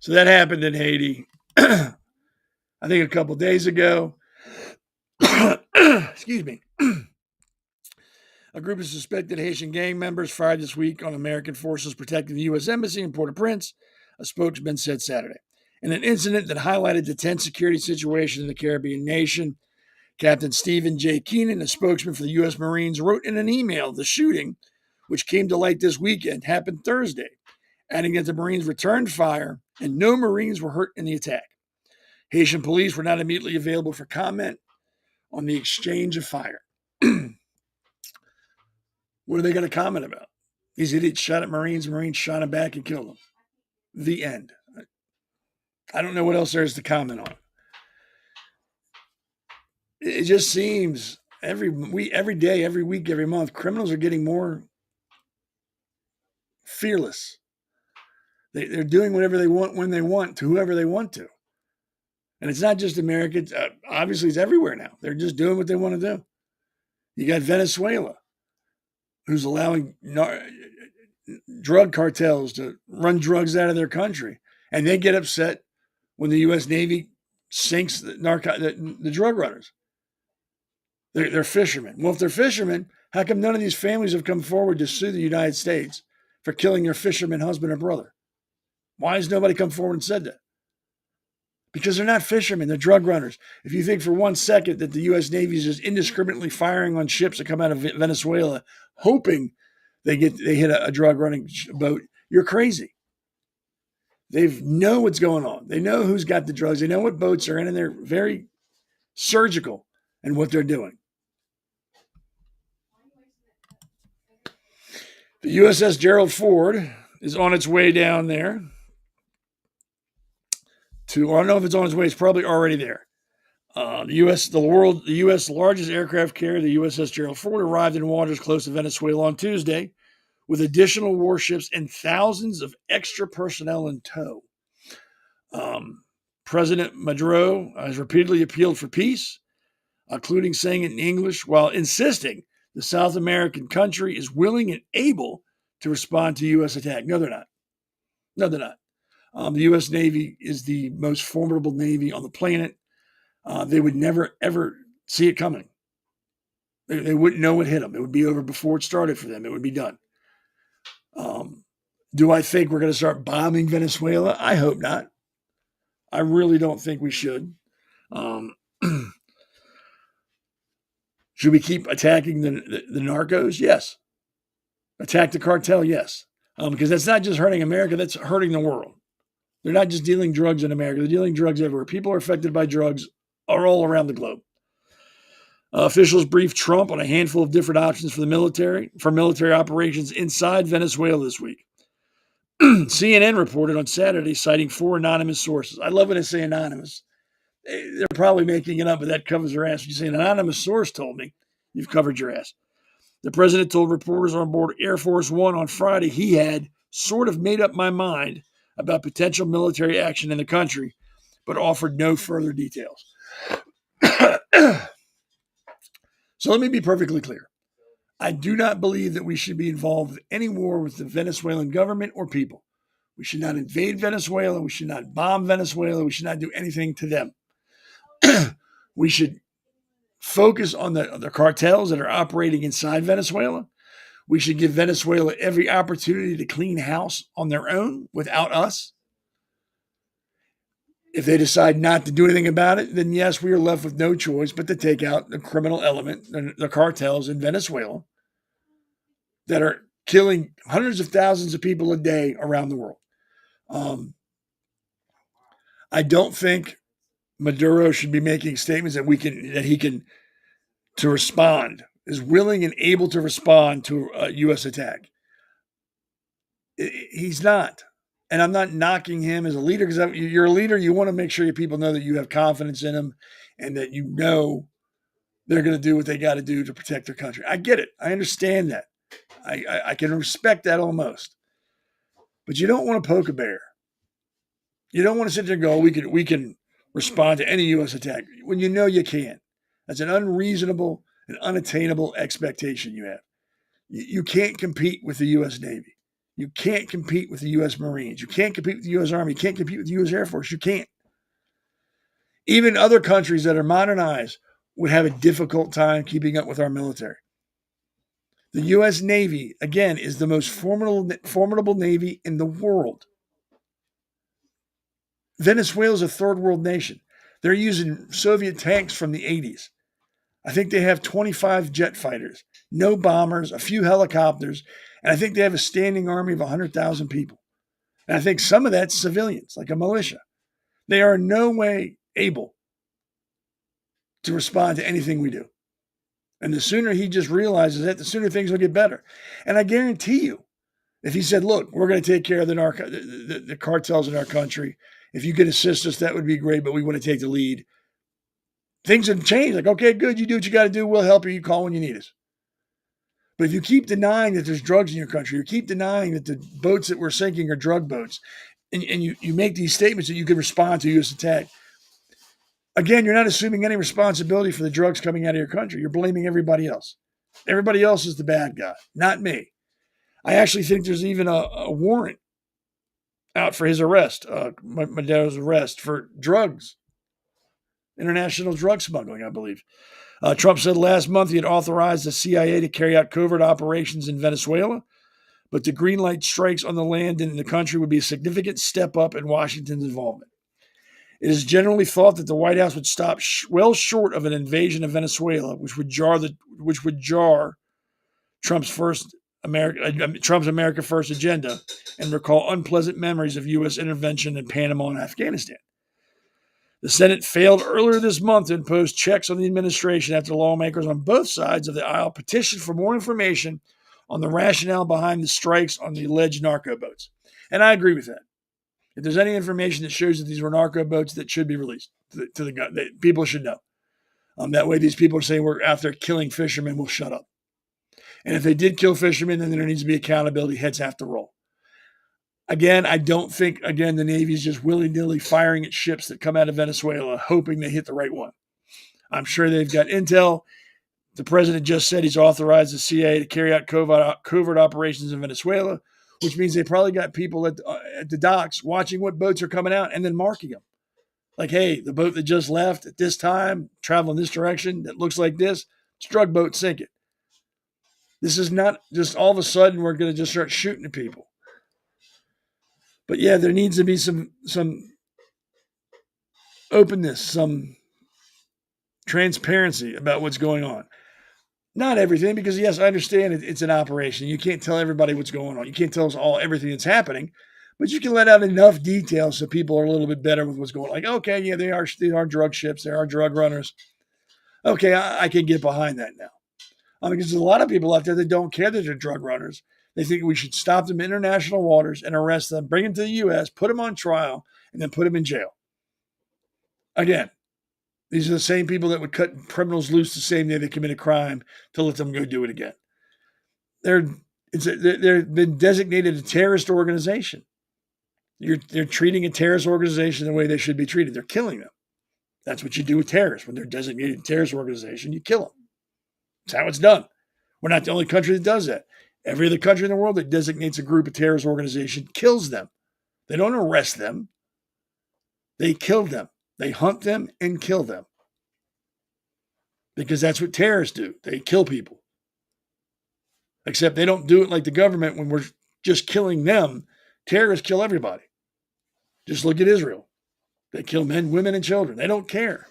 So that happened in Haiti, I think a couple days ago. Excuse me. A group of suspected Haitian gang members fired this week on American forces protecting the U.S. Embassy in Port-au-Prince, a spokesman said Saturday. In an incident that highlighted the tense security situation in the Caribbean nation, Captain Stephen J. Keenan, a spokesman for the U.S. Marines, wrote in an email the shooting, which came to light this weekend, happened Thursday, adding that the Marines returned fire and no Marines were hurt in the attack. Haitian police were not immediately available for comment on the exchange of fire. What are they going to comment about? These idiots shot at Marines shot them back and killed them. The end. I don't know what else there is to comment on. It just seems every day, every week, every month, criminals are getting more fearless. They're doing whatever they want when they want to whoever they want to. And it's not just Americans. Obviously, it's everywhere now. They're just doing what they want to do. You got Venezuela, who's allowing drug cartels to run drugs out of their country. And they get upset when the U.S. Navy sinks the drug runners. They're fishermen. Well, if they're fishermen, how come none of these families have come forward to sue the United States for killing their fisherman husband or brother? Why has nobody come forward and said that? Because they're not fishermen, they're drug runners. If you think for 1 second that the U.S. Navy is just indiscriminately firing on ships that come out of Venezuela, hoping they hit a drug running boat, you're crazy. They know what's going on. They know who's got the drugs. They know what boats are in, and they're very surgical in what they're doing. The USS Gerald Ford is on its way down there. I don't know if it's on its way. It's probably already there. The U.S. largest aircraft carrier, the USS Gerald Ford, arrived in waters close to Venezuela on Tuesday, with additional warships and thousands of extra personnel in tow. President Maduro has repeatedly appealed for peace, including saying it in English, while insisting the South American country is willing and able to respond to U.S. attack. No, they're not. The U.S. Navy is the most formidable Navy on the planet. They would never, ever see it coming. They wouldn't know what hit them. It would be over before it started for them. It would be done. Do I think we're going to start bombing Venezuela? I hope not. I really don't think we should. Should we keep attacking the narcos? Yes. Attack the cartel? Yes. because that's not just hurting America, that's hurting the world. They're not just dealing drugs in America, they're dealing drugs everywhere. People are affected by drugs all around the globe. Officials briefed Trump on a handful of different options for military operations inside Venezuela this week. CNN reported on Saturday, citing 4 anonymous sources. I love when they say anonymous. They're probably making it up, but that covers their ass. When you say an anonymous source told me, you've covered your ass. The president told reporters on board Air Force One on Friday he had sort of made up my mind about potential military action in the country, but offered no further details. So let me be perfectly clear. I do not believe that we should be involved in any war with the Venezuelan government or people. We should not invade Venezuela. We should not bomb Venezuela. We should not do anything to them. We should focus on the cartels that are operating inside Venezuela. We should give Venezuela every opportunity to clean house on their own without us. If they decide not to do anything about it, then yes, we are left with no choice but to take out the criminal element, the cartels in Venezuela that are killing hundreds of thousands of people a day around the world. I don't think Maduro should be making statements that he can to respond, is willing and able to respond to a U.S. attack. He's not. And I'm not knocking him as a leader, because you're a leader. You want to make sure your people know that you have confidence in them and that you know they're going to do what they got to do to protect their country. I get it. I understand that. I can respect that almost. But you don't want to poke a bear. You don't want to sit there and go, we can respond to any U.S. attack when you know you can't. That's an unreasonable and unattainable expectation you have. You can't compete with the U.S. Navy. You can't compete with the U.S. Marines. You can't compete with the U.S. Army. You can't compete with the U.S. Air Force. You can't. Even other countries that are modernized would have a difficult time keeping up with our military. The U.S. Navy, again, is the most formidable Navy in the world. Venezuela is a third world nation. They're using Soviet tanks from the 80s. I think they have 25 jet fighters, no bombers, a few helicopters, and I think they have a standing army of 100,000 people. And I think some of that's civilians, like a militia. They are in no way able to respond to anything we do. And the sooner he just realizes that, the sooner things will get better. And I guarantee you, if he said, look, we're going to take care of the cartels in our country. If you could assist us, that would be great, but we want to take the lead. Things have changed. Like, okay, good, you do what you got to do. We'll help you. You call when you need us. But if you keep denying that there's drugs in your country, you keep denying that the boats that we're sinking are drug boats, and you make these statements that you can respond to U.S. attack, again, you're not assuming any responsibility for the drugs coming out of your country. You're blaming everybody else. Everybody else is the bad guy, not me. I actually think there's even a warrant out for his arrest, Maduro's arrest for drugs, international drug smuggling, I believe. Trump said last month he had authorized the CIA to carry out covert operations in Venezuela, but the green light strikes on the land and in the country would be a significant step up in Washington's involvement. It is generally thought that the White House would stop well short of an invasion of Venezuela, which would jar Trump's America First agenda and recall unpleasant memories of U.S. intervention in Panama and Afghanistan. The Senate failed earlier this month to impose checks on the administration after lawmakers on both sides of the aisle petitioned for more information on the rationale behind the strikes on the alleged narco boats. And I agree with that. If there's any information that shows that these were narco boats, that should be released to the that people should know. That way these people are saying we're after killing fishermen will shut up. And if they did kill fishermen, then there needs to be accountability. Heads have to roll. Again, I don't think, the Navy is just willy-nilly firing at ships that come out of Venezuela, hoping they hit the right one. I'm sure they've got intel. The president just said he's authorized the CIA to carry out covert operations in Venezuela, which means they probably got people at the docks watching what boats are coming out and then marking them. Like, hey, the boat that just left at this time, traveling this direction, that looks like this, it's a drug boat, sink it. This is not just all of a sudden we're going to just start shooting at people. But yeah, there needs to be some openness, some transparency about what's going on. Not everything, because yes, I understand it's an operation. You can't tell everybody what's going on. You can't tell us all everything that's happening, but you can let out enough details so people are a little bit better with what's going on. Like, okay, yeah, they are drug ships, they are drug runners. Okay, I can get behind that now. Because there's a lot of people out there that don't care that they're drug runners. They think we should stop them in international waters and arrest them, bring them to the U.S., put them on trial, and then put them in jail. Again, these are the same people that would cut criminals loose the same day they commit a crime to let them go do it again. They've been designated a terrorist organization. They're treating a terrorist organization the way they should be treated. They're killing them. That's what you do with terrorists. When they're designated a terrorist organization, you kill them. That's how it's done. We're not the only country that does that. Every other country in the world that designates a group a terrorist organization kills them. They don't arrest them. They kill them. They hunt them and kill them. Because that's what terrorists do. They kill people. Except they don't do it like the government when we're just killing them. Terrorists kill everybody. Just look at Israel. They kill men, women, and children. They don't care.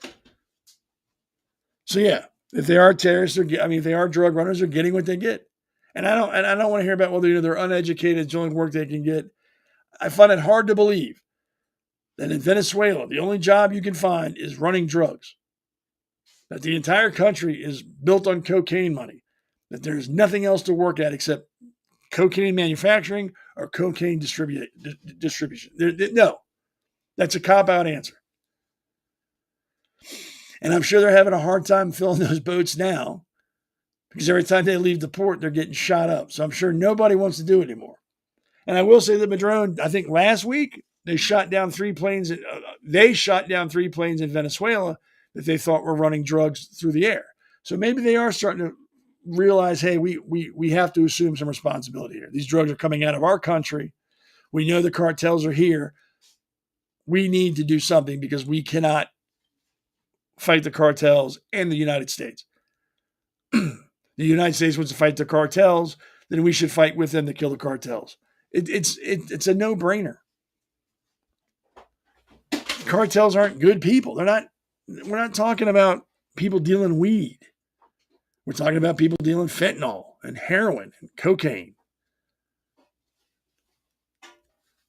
So yeah, if they are terrorists, if they are drug runners, they're getting what they get. And I don't want to hear about whether they're uneducated, it's the only work they can get. I find it hard to believe that in Venezuela, the only job you can find is running drugs. That the entire country is built on cocaine money. That there's nothing else to work at except cocaine manufacturing or cocaine distribution. No, that's a cop-out answer. And I'm sure they're having a hard time filling those boats now because every time they leave the port, they're getting shot up. So I'm sure nobody wants to do it anymore. And I will say that Madrone, I think last week, they shot down three planes in Venezuela that they thought were running drugs through the air. So maybe they are starting to realize, hey, we have to assume some responsibility here. These drugs are coming out of our country. We know the cartels are here. We need to do something because we cannot fight the cartels in the United States. The United States wants to fight the cartels, then we should fight with them to kill the cartels. It's a no-brainer. Cartels aren't good people. We're not talking about people dealing weed. We're talking about people dealing fentanyl and heroin and cocaine.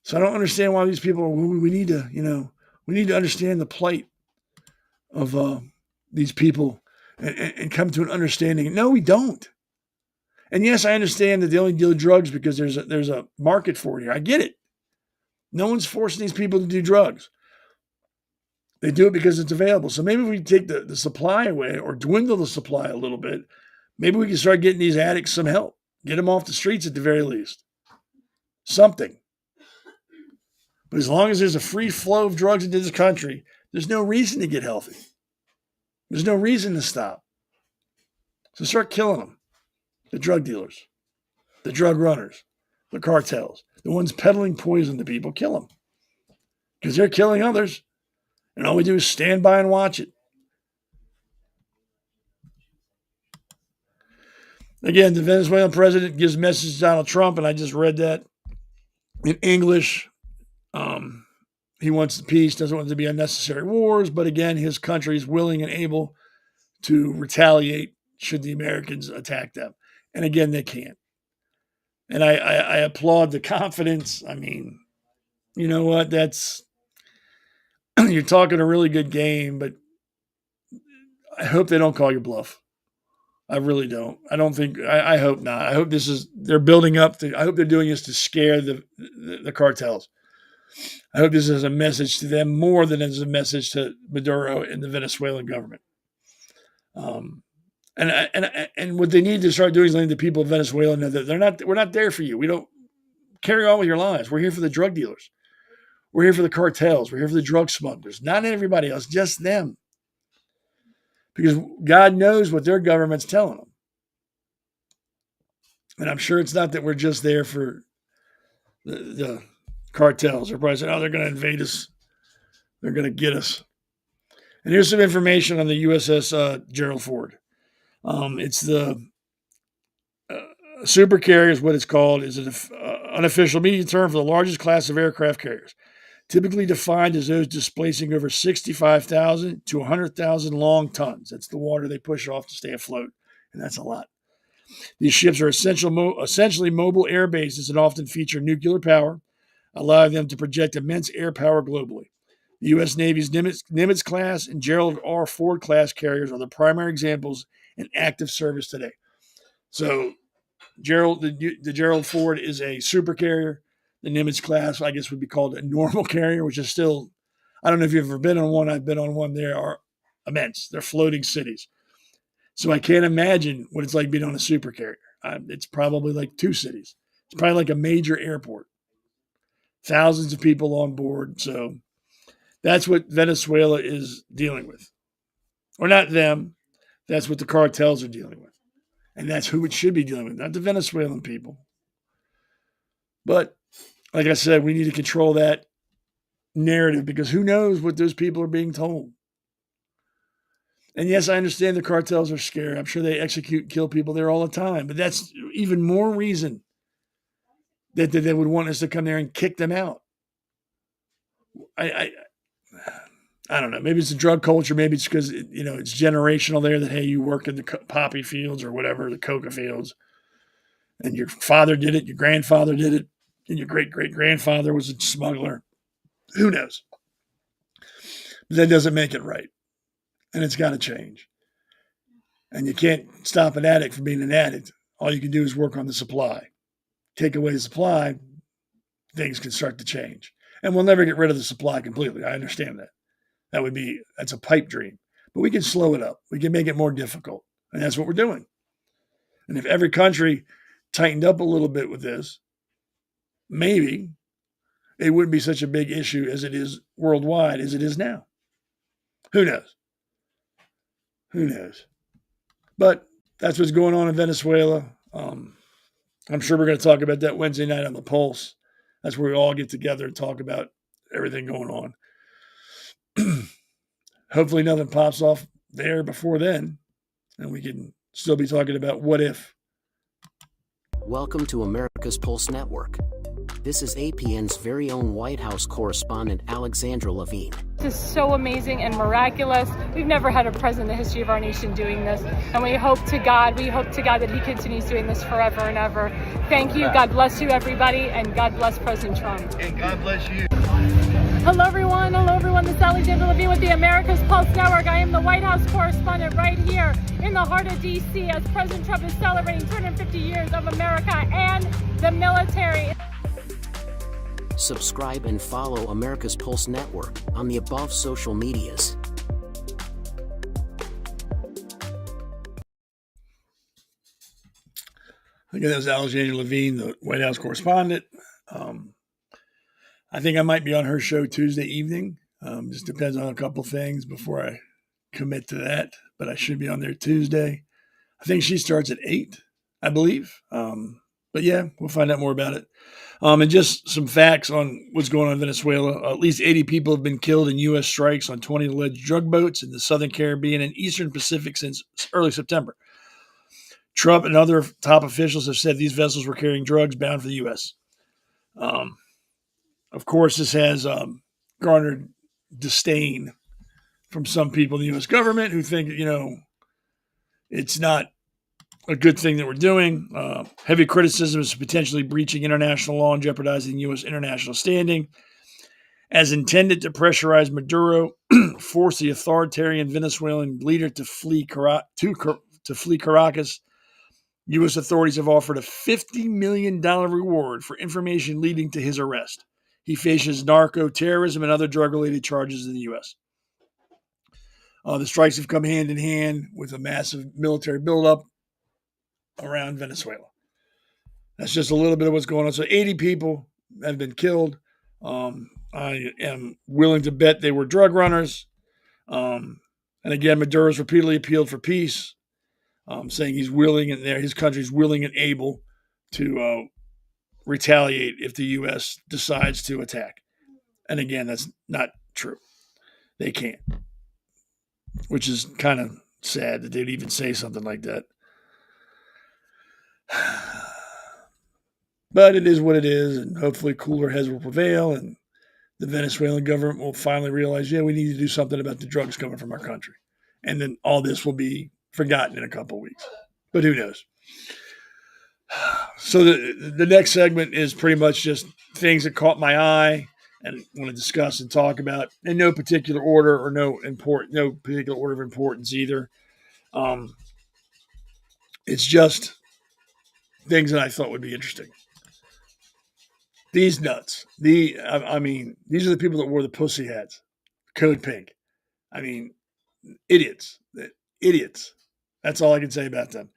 So I don't understand why these people we need to understand the plight of these people and come to an understanding. No, we don't. And yes, I understand that they only deal drugs because there's a market for it here. I get it. No one's forcing these people to do drugs. They do it because it's available. So maybe if we take the supply away or dwindle the supply a little bit, maybe we can start getting these addicts some help. Get them off the streets at the very least. Something. But as long as there's a free flow of drugs into this country, there's no reason to get healthy. There's no reason to stop. So start killing them. The drug dealers, the drug runners, the cartels, the ones peddling poison to people, kill them. Because they're killing others. And all we do is stand by and watch it. Again, the Venezuelan president gives a message to Donald Trump, and I just read that in English. He wants the peace, doesn't want there to be unnecessary wars, but again, his country is willing and able to retaliate should the Americans attack them. And again, they can't. And I applaud the confidence. I mean, you know what? You're talking a really good game, but I hope they don't call your bluff. I really don't. I hope not. I hope they're building up. I hope they're doing this to scare the cartels. I hope this is a message to them more than as a message to Maduro and the Venezuelan government. And what they need to start doing is letting the people of Venezuela know that we're not there for you. We don't carry on with your lives. We're here for the drug dealers. We're here for the cartels. We're here for the drug smugglers. Not everybody else, just them. Because God knows what their government's telling them. And I'm sure it's not that we're just there for the cartels. They're probably saying, they're going to invade us. They're going to get us. And here's some information on the USS Gerald Ford. It's the super carrier is what it's called. Is an unofficial media term for the largest class of aircraft carriers, typically defined as those displacing over 65,000 to 100,000 long tons. That's the water they push off to stay afloat and that's a lot. These ships are essentially mobile air bases and often feature nuclear power, allowing them to project immense air power globally. The U.S. Navy's Nimitz class and Gerald R. Ford class carriers are the primary examples in active service today. So, the Gerald Ford is a super carrier. The Nimitz class, I guess, would be called a normal carrier, which is still, I don't know if you've ever been on one. I've been on one. They are immense. They're floating cities. So I can't imagine what it's like being on a super carrier. It's probably like 2 cities. It's probably like a major airport. Thousands of people on board. So that's what Venezuela is dealing with. Or not them. That's what the cartels are dealing with. And that's who it should be dealing with, not the Venezuelan people. But like I said, we need to control that narrative because who knows what those people are being told. And yes, I understand the cartels are scared. I'm sure they execute and kill people there all the time. But that's even more reason that they would want us to come there and kick them out. I don't know. Maybe it's the drug culture. Maybe it's because, it's generational there that, hey, you work in the poppy fields or whatever, the coca fields. And your father did it, your grandfather did it, and your great-great-grandfather was a smuggler. Who knows? But that doesn't make it right. And it's got to change. And you can't stop an addict from being an addict. All you can do is work on the supply. Take away the supply, things can start to change. And we'll never get rid of the supply completely. I understand that. That's a pipe dream. But we can slow it up. We can make it more difficult. And that's what we're doing. And if every country tightened up a little bit with this, maybe it wouldn't be such a big issue as it is worldwide as it is now. Who knows? Who knows? But that's what's going on in Venezuela. I'm sure we're going to talk about that Wednesday night on the Pulse. That's where we all get together and talk about everything going on. Hopefully nothing pops off there before then, and we can still be talking about what if. Welcome to America's Pulse Network. This is APN's very own White House correspondent, Alexandra Levine. This is so amazing and miraculous. We've never had a president in the history of our nation doing this. And we hope to God that he continues doing this forever and ever. Thank you. God bless you, everybody. And God bless President Trump. And God bless you. Hello, everyone. This is Alexandra Levine with the America's Pulse Network. I am the White House correspondent right here in the heart of D.C. as President Trump is celebrating 250 years of America and the military. Subscribe and follow America's Pulse Network on the above social medias. Again, that was Alexandra Levine, the White House correspondent. I think I might be on her show Tuesday evening. Just depends on a couple things before I commit to that. But I should be on there Tuesday. I think she starts at 8, I believe. But yeah, we'll find out more about it. And just some facts on what's going on in Venezuela. At least 80 people have been killed in U.S. strikes on 20 alleged drug boats in the Southern Caribbean and Eastern Pacific since early September. Trump and other top officials have said these vessels were carrying drugs bound for the U.S. Of course, this has garnered disdain from some people in the U.S. government who think, it's not a good thing that we're doing. Heavy criticism is potentially breaching international law and jeopardizing U.S. international standing. As intended to pressurize Maduro, force the authoritarian Venezuelan leader to flee Caracas, U.S. authorities have offered a $50 million reward for information leading to his arrest. He faces narco-terrorism and other drug-related charges in the U.S. The strikes have come hand in hand with a massive military buildup around Venezuela. That's just a little bit of what's going on. So 80 people have been killed. I am willing to bet they were drug runners. And again, Maduro's repeatedly appealed for peace, saying he's willing and his country's willing and able to retaliate if the U.S. decides to attack. And again, that's not true. They can't, which is kind of sad that they'd even say something like that. But it is what it is, and hopefully cooler heads will prevail, and the Venezuelan government will finally realize, we need to do something about the drugs coming from our country. And then all this will be forgotten in a couple of weeks. but who knows? So the next segment is pretty much just things that caught my eye and want to discuss and talk about in no particular order or no particular order of importance either. Um, it's just things that I thought would be interesting. These nuts. I mean, these are the people that wore the pussy hats, code pink. I mean, idiots, idiots. That's all I can say about them.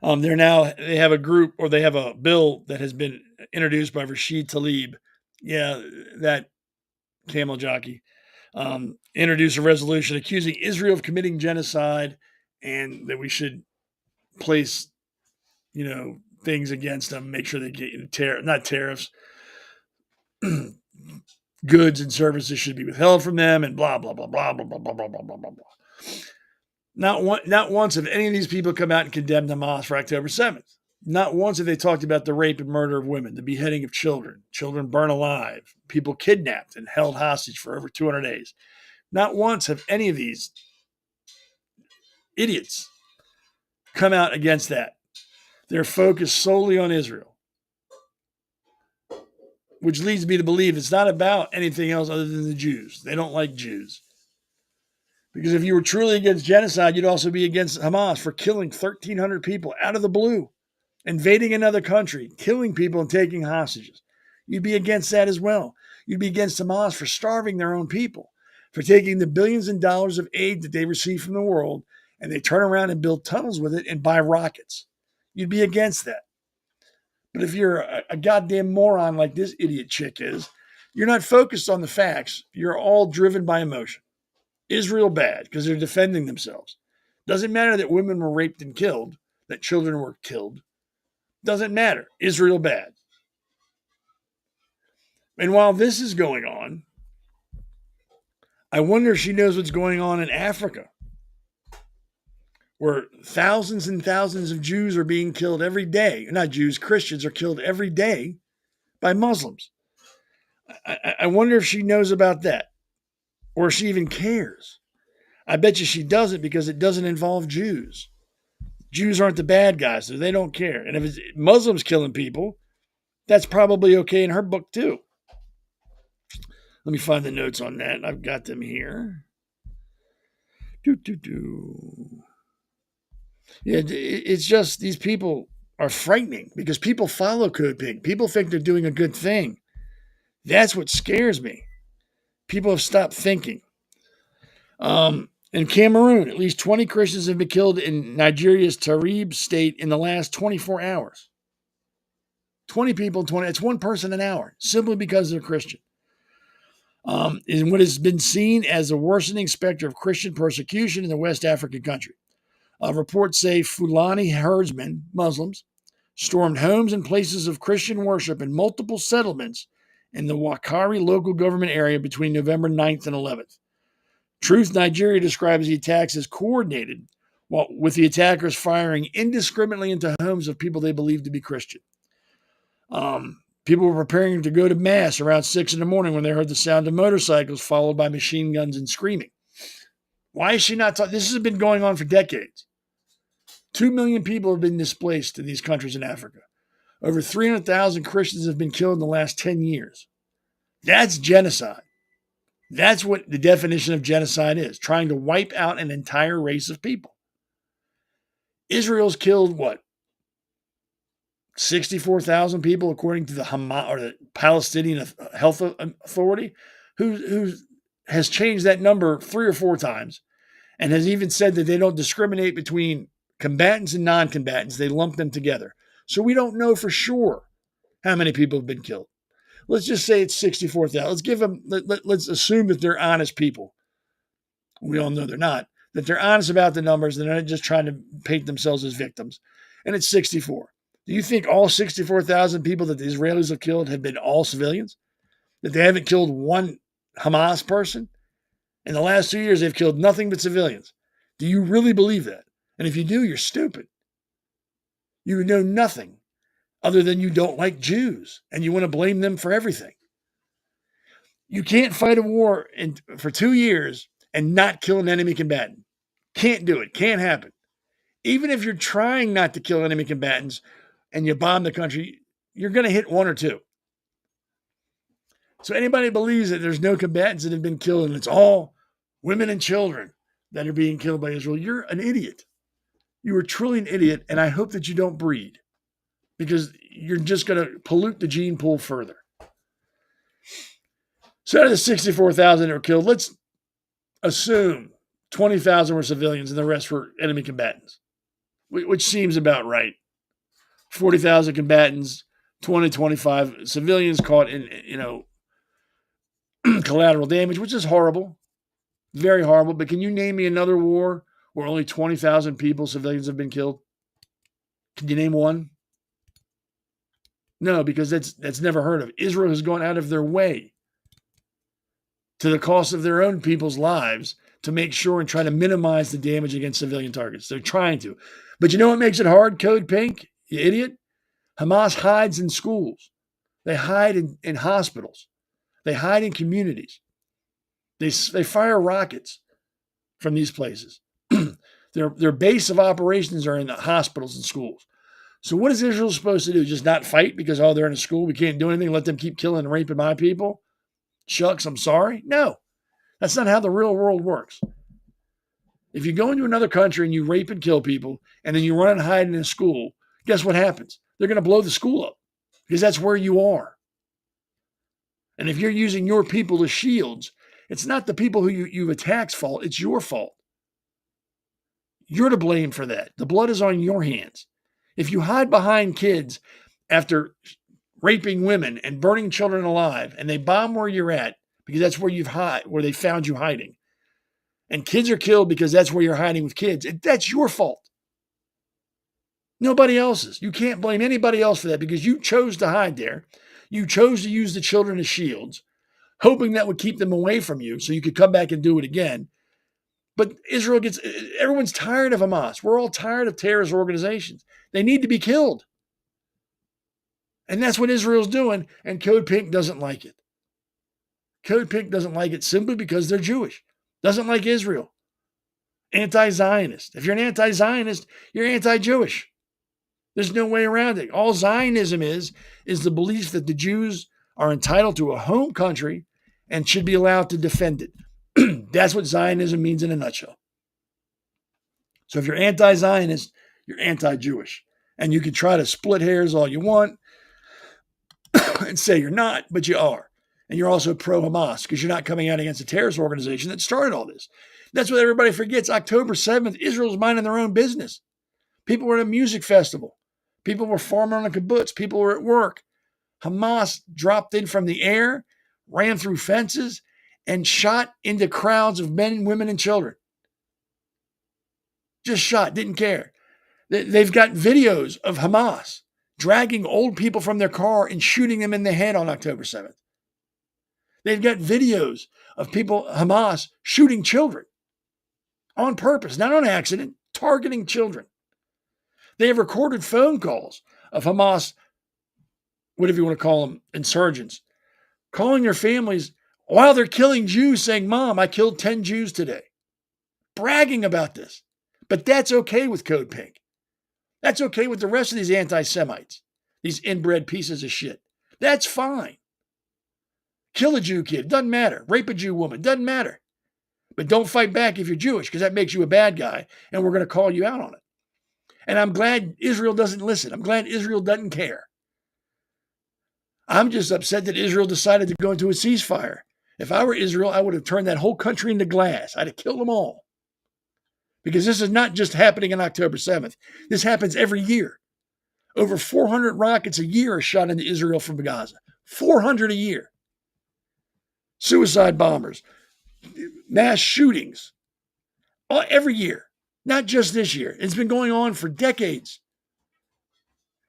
They have a group or they have a bill that has been introduced by Rashid Tlaib. Yeah, that camel jockey. Introduced a resolution accusing Israel of committing genocide and that we should place, things against them, make sure they get not tariffs, goods and services should be withheld from them, and blah blah blah blah blah blah blah blah blah blah blah. Not once have any of these people come out and condemned Hamas for October 7th. Not once have they talked about the rape and murder of women, the beheading of children, children burned alive, people kidnapped and held hostage for over 200 days. Not once have any of these idiots come out against that. They're focused solely on Israel, which leads me to believe it's not about anything else other than the Jews. They don't like Jews. Because if you were truly against genocide, you'd also be against Hamas for killing 1,300 people out of the blue, invading another country, killing people and taking hostages. You'd be against that as well. You'd be against Hamas for starving their own people, for taking the billions of dollars of aid that they receive from the world, and they turn around and build tunnels with it and buy rockets. You'd be against that. But if you're a goddamn moron like this idiot chick is, you're not focused on the facts. You're all driven by emotion. Israel bad because they're defending themselves. Doesn't matter that women were raped and killed, that children were killed. Doesn't matter. Israel bad. And while this is going on, I wonder if she knows what's going on in Africa, where thousands and thousands of Jews are being killed every day. Not Jews, Christians are killed every day by Muslims. I wonder if she knows about that. Or if she even cares. I bet you she doesn't because it doesn't involve Jews. Jews aren't the bad guys, so they don't care. And if it's Muslims killing people, that's probably okay in her book too. Let me find the notes on that. I've got them here. Yeah, it's just these people are frightening because people follow Code Pink. People think they're doing a good thing. That's what scares me. People have stopped thinking. In Cameroon, at least 20 Christians have been killed in Nigeria's Tarib state in the last 24 hours. 20 people, it's one person an hour, simply because they're Christian. In what has been seen as a worsening specter of Christian persecution in the West African country. Reports say Fulani herdsmen, Muslims, stormed homes and places of Christian worship in multiple settlements in the Wakari local government area between November 9th and 11th. Truth Nigeria describes the attacks as coordinated, with the attackers firing indiscriminately into homes of people they believed to be Christian. People were preparing to go to mass around 6 a.m. when they heard the sound of motorcycles followed by machine guns and screaming. Why is she not talking? This has been going on for decades. 2 million people have been displaced in these countries in Africa. Over 300,000 Christians have been killed in the last 10 years. That's genocide. That's what the definition of genocide is, trying to wipe out an entire race of people. Israel's killed, 64,000 people, according to the Hamas or the Palestinian Health Authority, who has changed that number 3 or 4 times and has even said that they don't discriminate between combatants and non-combatants. They lump them together. So we don't know for sure how many people have been killed. Let's just say it's 64,000. Let's give them. Let's assume that they're honest people. We all know they're not. That they're honest about the numbers. They're not just trying to paint themselves as victims. And it's 64. Do you think all 64,000 people that the Israelis have killed have been all civilians? That they haven't killed one Hamas person? In the last 2 years, they've killed nothing but civilians. Do you really believe that? And if you do, you're stupid. You know nothing other than you don't like Jews and you want to blame them for everything. You can't fight a war for 2 years and not kill an enemy combatant. Can't do it. Can't happen. Even if you're trying not to kill enemy combatants and you bomb the country, you're going to hit one or two. So anybody believes that there's no combatants that have been killed and it's all women and children that are being killed by Israel, you're an idiot. You are truly an idiot, and I hope that you don't breed because you're just going to pollute the gene pool further. So out of the 64,000 that were killed, let's assume 20,000 were civilians and the rest were enemy combatants, which seems about right. 40,000 combatants, 25 civilians caught in, collateral damage, which is horrible, very horrible. But can you name me another war where only 20,000 people, civilians, have been killed? Can you name one? No, because that's never heard of. Israel has gone out of their way to the cost of their own people's lives to make sure and try to minimize the damage against civilian targets. They're trying to. But you know what makes it hard, Code Pink, you idiot? Hamas hides in schools. They hide in hospitals. They hide in communities. They fire rockets from these places. Their base of operations are in the hospitals and schools. So what is Israel supposed to do? Just not fight because, they're in a school, we can't do anything, let them keep killing and raping my people? Shucks, I'm sorry. No, that's not how the real world works. If you go into another country and you rape and kill people and then you run and hide in a school, guess what happens? They're going to blow the school up because that's where you are. And if you're using your people as shields, it's not the people who you've attacked's fault. It's your fault. You're to blame for that. The blood is on your hands. If you hide behind kids after raping women and burning children alive, and they bomb where you're at because that's where where they found you hiding, and kids are killed because that's where you're hiding with kids, that's your fault. Nobody else's. You can't blame anybody else for that because you chose to hide there. You chose to use the children as shields, hoping that would keep them away from you so you could come back and do it again. But everyone's tired of Hamas. We're all tired of terrorist organizations. They need to be killed. And that's what Israel's doing, and Code Pink doesn't like it. Code Pink doesn't like it simply because they're Jewish. Doesn't like Israel. Anti-Zionist. If you're an anti-Zionist, you're anti-Jewish. There's no way around it. All Zionism is the belief that the Jews are entitled to a home country and should be allowed to defend it. That's what Zionism means in a nutshell. So if you're anti-Zionist, you're anti-Jewish. And you can try to split hairs all you want and say you're not, but you are. And you're also pro-Hamas because you're not coming out against a terrorist organization that started all this. That's what everybody forgets. October 7th, Israel's minding their own business. People were at a music festival. People were farming on a kibbutz. People were at work. Hamas dropped in from the air, ran through fences, and shot into crowds of men, women, and children. Just shot, didn't care. They've got videos of Hamas dragging old people from their car and shooting them in the head on October 7th. They've got videos of Hamas shooting children on purpose, not on accident, targeting children. They have recorded phone calls of Hamas, whatever you want to call them, insurgents, calling their families while they're killing Jews, saying, "Mom, I killed 10 Jews today." Bragging about this. But that's okay with Code Pink. That's okay with the rest of these anti-Semites, these inbred pieces of shit. That's fine. Kill a Jew kid, doesn't matter. Rape a Jew woman, doesn't matter. But don't fight back if you're Jewish, because that makes you a bad guy, and we're going to call you out on it. And I'm glad Israel doesn't listen. I'm glad Israel doesn't care. I'm just upset that Israel decided to go into a ceasefire. If I were Israel, I would have turned that whole country into glass. I'd have killed them all. Because this is not just happening on October 7th. This happens every year. Over 400 rockets a year are shot into Israel from Gaza. 400 a year. Suicide bombers. Mass shootings. Every year. Not just this year. It's been going on for decades.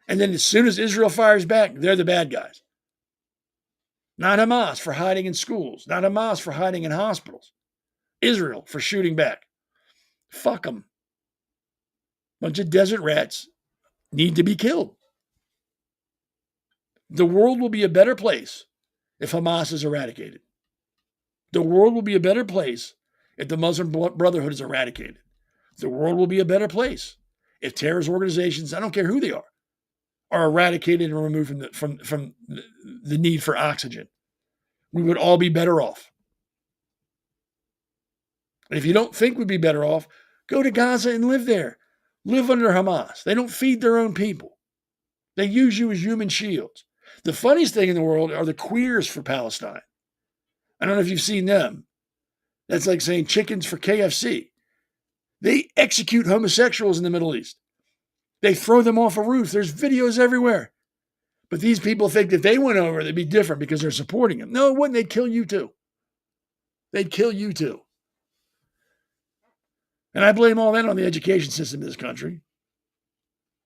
And then as soon as Israel fires back, they're the bad guys. Not Hamas for hiding in schools. Not Hamas for hiding in hospitals. Israel for shooting back. Fuck them. Bunch of desert rats need to be killed. The world will be a better place if Hamas is eradicated. The world will be a better place if the Muslim Brotherhood is eradicated. The world will be a better place if terrorist organizations, I don't care who they are eradicated and removed from the need for oxygen. We would all be better off. And if you don't think we'd be better off, go to Gaza and live there. Live under Hamas. They don't feed their own people. They use you as human shields. The funniest thing in the world are the queers for Palestine. I don't know if you've seen them. That's like saying chickens for KFC. They execute homosexuals in the Middle East. They throw them off a roof. There's videos everywhere. But these people think that they went over, they'd be different because they're supporting them. No, it wouldn't. They'd kill you too. They'd kill you too. And I blame all that on the education system in this country.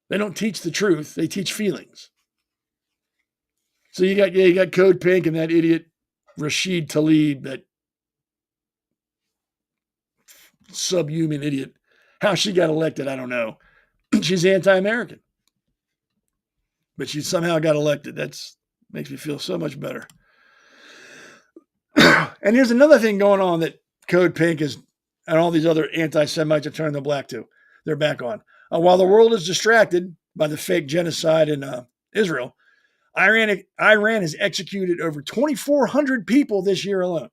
They don't teach the truth. They teach feelings. So you got Code Pink and that idiot Rashid Tlaib, that subhuman idiot. How she got elected, I don't know. She's anti-American. But she somehow got elected. That makes me feel so much better. And here's another thing going on that Code Pink is, and all these other anti-Semites have turned the black to. They're back on. While the world is distracted by the fake genocide in Israel, Iran has executed over 2,400 people this year alone.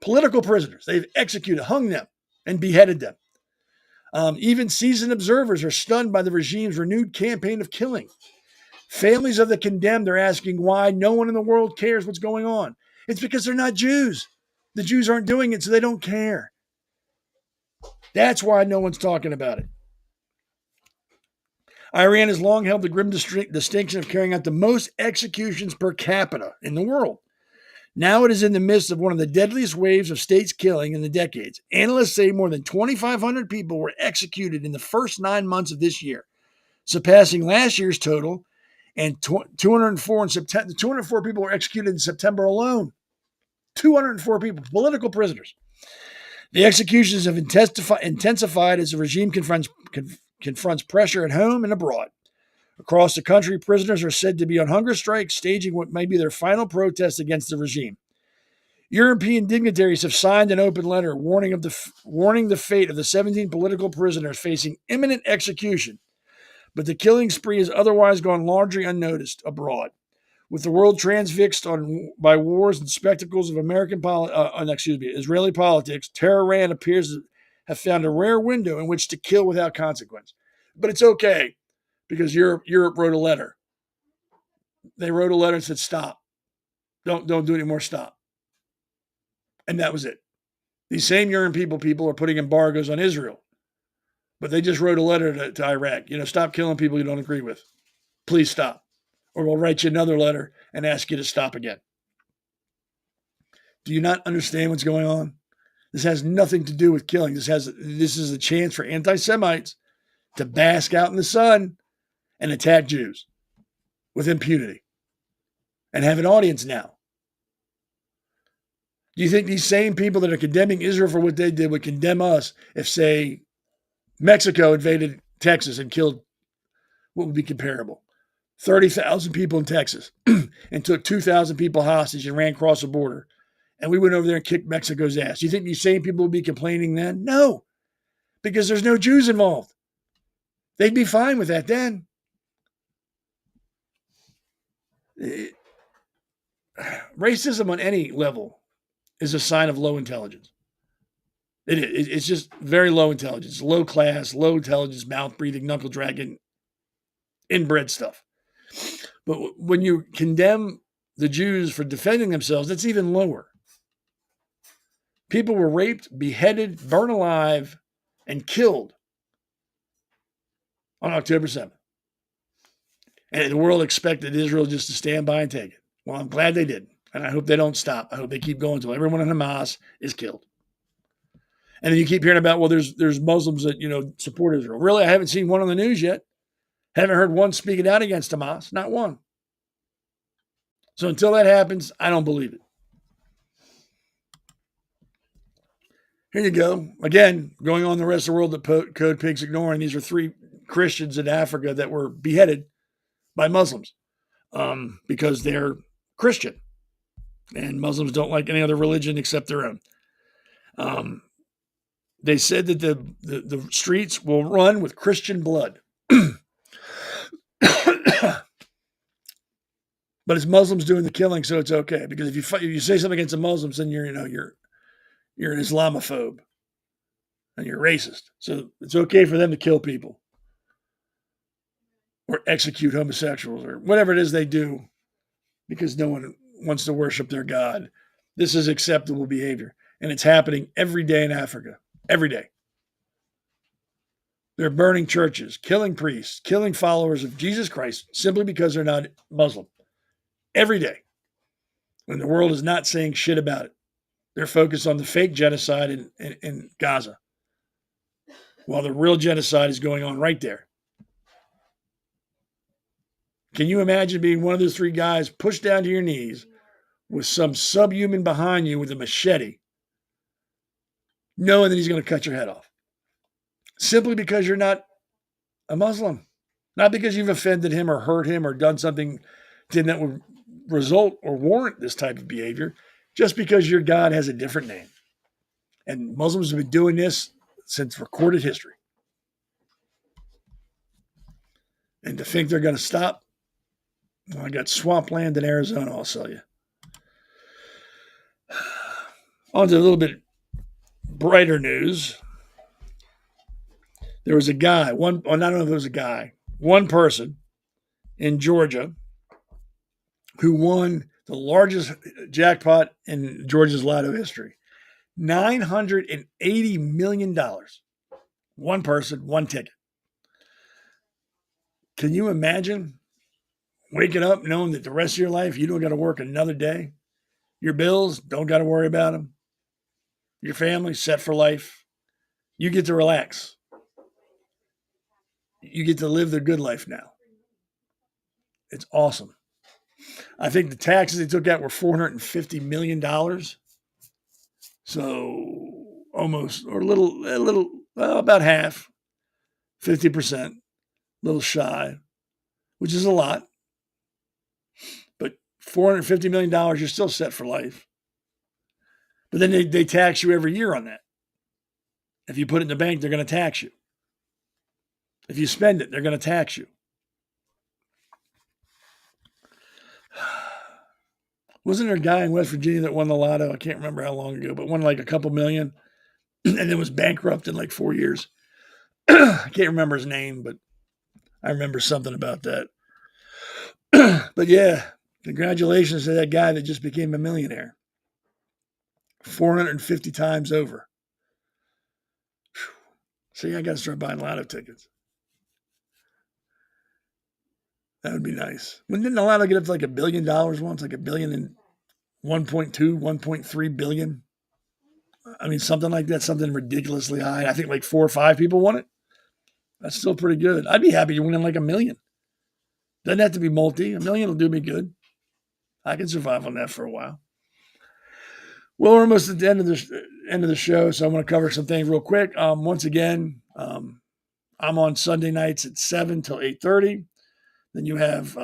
Political prisoners. They've executed, hung them, and beheaded them. Even seasoned observers are stunned by the regime's renewed campaign of killing. Families of the condemned are asking why no one in the world cares what's going on. It's because they're not Jews. The Jews aren't doing it, so they don't care. That's why no one's talking about it. Iran has long held the grim distinction of carrying out the most executions per capita in the world. Now it is in the midst of one of the deadliest waves of states killing in the decades. Analysts say more than 2,500 people were executed in the first 9 months of this year, surpassing last year's total, and 204 in September. 204 people were executed in September alone. 204 people, political prisoners. The executions have intensified as the regime confronts pressure at home and abroad. Across the country, prisoners are said to be on hunger strike, staging what may be their final protest against the regime. European dignitaries have signed an open letter warning the fate of the 17 political prisoners facing imminent execution. But the killing spree has otherwise gone largely unnoticed abroad. With the world transfixed by wars and spectacles of Israeli politics, Tehran appears to have found a rare window in which to kill without consequence. But it's okay, because Europe wrote a letter. They wrote a letter and said, stop. Don't do it anymore, stop. And that was it. These same European people are putting embargoes on Israel. But they just wrote a letter to Iraq. Stop killing people you don't agree with. Please stop. Or we'll write you another letter and ask you to stop again. Do you not understand what's going on? This has nothing to do with killing. This is a chance for anti-Semites to bask out in the sun and attack Jews with impunity and have an audience now. Do you think these same people that are condemning Israel for what they did would condemn us if, say, Mexico invaded Texas and killed what would be comparable? 30,000 people in Texas and took 2,000 people hostage and ran across the border. And we went over there and kicked Mexico's ass. Do you think these same people would be complaining then? No, because there's no Jews involved. They'd be fine with that then. Racism on any level is a sign of low intelligence. It's just very low intelligence, low class, low intelligence, mouth breathing, knuckle dragging, inbred stuff. But when you condemn the Jews for defending themselves, that's even lower. People were raped, beheaded, burned alive, and killed on October 7th. And the world expected Israel just to stand by and take it. Well, I'm glad they didn't. And I hope they don't stop. I hope they keep going until everyone in Hamas is killed. And then you keep hearing about, well, there's Muslims that, support Israel. Really, I haven't seen one on the news yet. Haven't heard one speaking out against Hamas. Not one. So until that happens, I don't believe it. Here you go. Again, going on the rest of the world that Code Pink's ignoring. These are 3 Christians in Africa that were beheaded by Muslims because they're Christian. And Muslims don't like any other religion except their own. They said that the streets will run with Christian blood. But it's Muslims doing the killing, so it's okay. Because if you say something against the Muslims, then you're an Islamophobe and you're racist. So it's okay for them to kill people or execute homosexuals or whatever it is they do, because no one wants to worship their God. This is acceptable behavior, and it's happening every day in Africa. Every day. They're burning churches, killing priests, killing followers of Jesus Christ simply because they're not Muslim. Every day. When the world is not saying shit about it. They're focused on the fake genocide in Gaza, while the real genocide is going on right there. Can you imagine being one of those three guys pushed down to your knees with some subhuman behind you with a machete, knowing that he's going to cut your head off? Simply because you're not a Muslim. Not because you've offended him or hurt him or done something to him that would result or warrant this type of behavior, just because your God has a different name. And Muslims have been doing this since recorded history. And to think they're going to stop, well, I got swampland in Arizona, I'll sell you. On to a little bit brighter news. There was a guy, I don't know if it was a guy, one person in Georgia who won the largest jackpot in Georgia's lotto history. $980 million. One person, one ticket. Can you imagine waking up knowing that the rest of your life you don't got to work another day? Your bills, don't got to worry about them. Your family, set for life. You get to relax. You get to live the good life now. It's awesome. I think the taxes they took out were $450 million. So almost, or a little, about half, 50%, a little shy, which is a lot. But $450 million, you're still set for life. But then they tax you every year on that. If you put it in the bank, they're going to tax you. If you spend it, they're going to tax you. Wasn't there a guy in West Virginia that won the lotto? I can't remember how long ago, but won like a couple million and then was bankrupt in like 4 years. I can't remember his name, but I remember something about that. But yeah, congratulations to that guy that just became a millionaire. 450 times over. See, I got to start buying lotto tickets. That would be nice. Didn't the lotto get up to like $1 billion once? Like $1 billion and 1.2, 1.3 billion? I mean, something like that, something ridiculously high. I think like 4 or 5 people won it. That's still pretty good. I'd be happy winning like $1 million. Doesn't have to be multi. $1 million will do me good. I can survive on that for a while. Well, we're almost at the end of the show, so I'm going to cover some things real quick. Once again, I'm on Sunday nights at 7 till 8:30. Then you have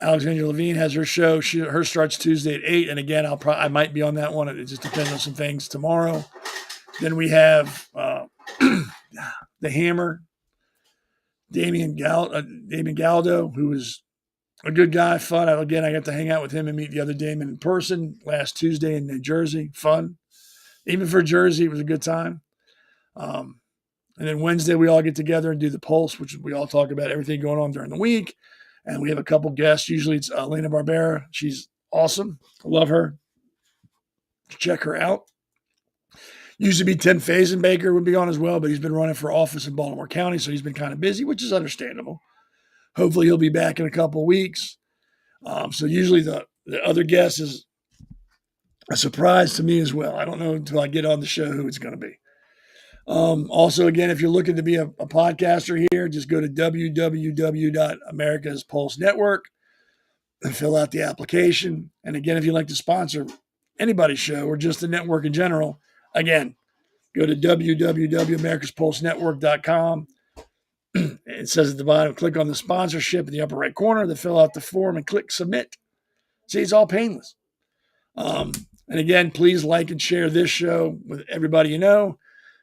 Alexandra Levine has her show. Her starts Tuesday at 8. And again, I might be on that one. It just depends on some things tomorrow. Then we have the Hammer, Damien Galdo, who is a good guy, fun. I got to hang out with him and meet the other Damon in person last Tuesday in New Jersey. Fun. Even for Jersey, it was a good time. And then Wednesday, we all get together and do the Pulse, which we all talk about everything going on during the week. And we have a couple guests. Usually it's Elena Barbera. She's awesome. I love her. Check her out. Used to be Tim Fazenbaker would be on as well, but he's been running for office in Baltimore County, so he's been kind of busy, which is understandable. Hopefully he'll be back in a couple of weeks. So usually the other guest is a surprise to me as well. I don't know until I get on the show who it's going to be. Also, again, if you're looking to be a podcaster here, just go to www.America's Pulse Network and fill out the application. And again, if you'd like to sponsor anybody's show or just the network in general, again, go to www.americaspulsenetwork.com. It says at the bottom, click on the sponsorship in the upper right corner, then fill out the form and click submit. See, it's all painless. And again, please like and share this show with everybody you know.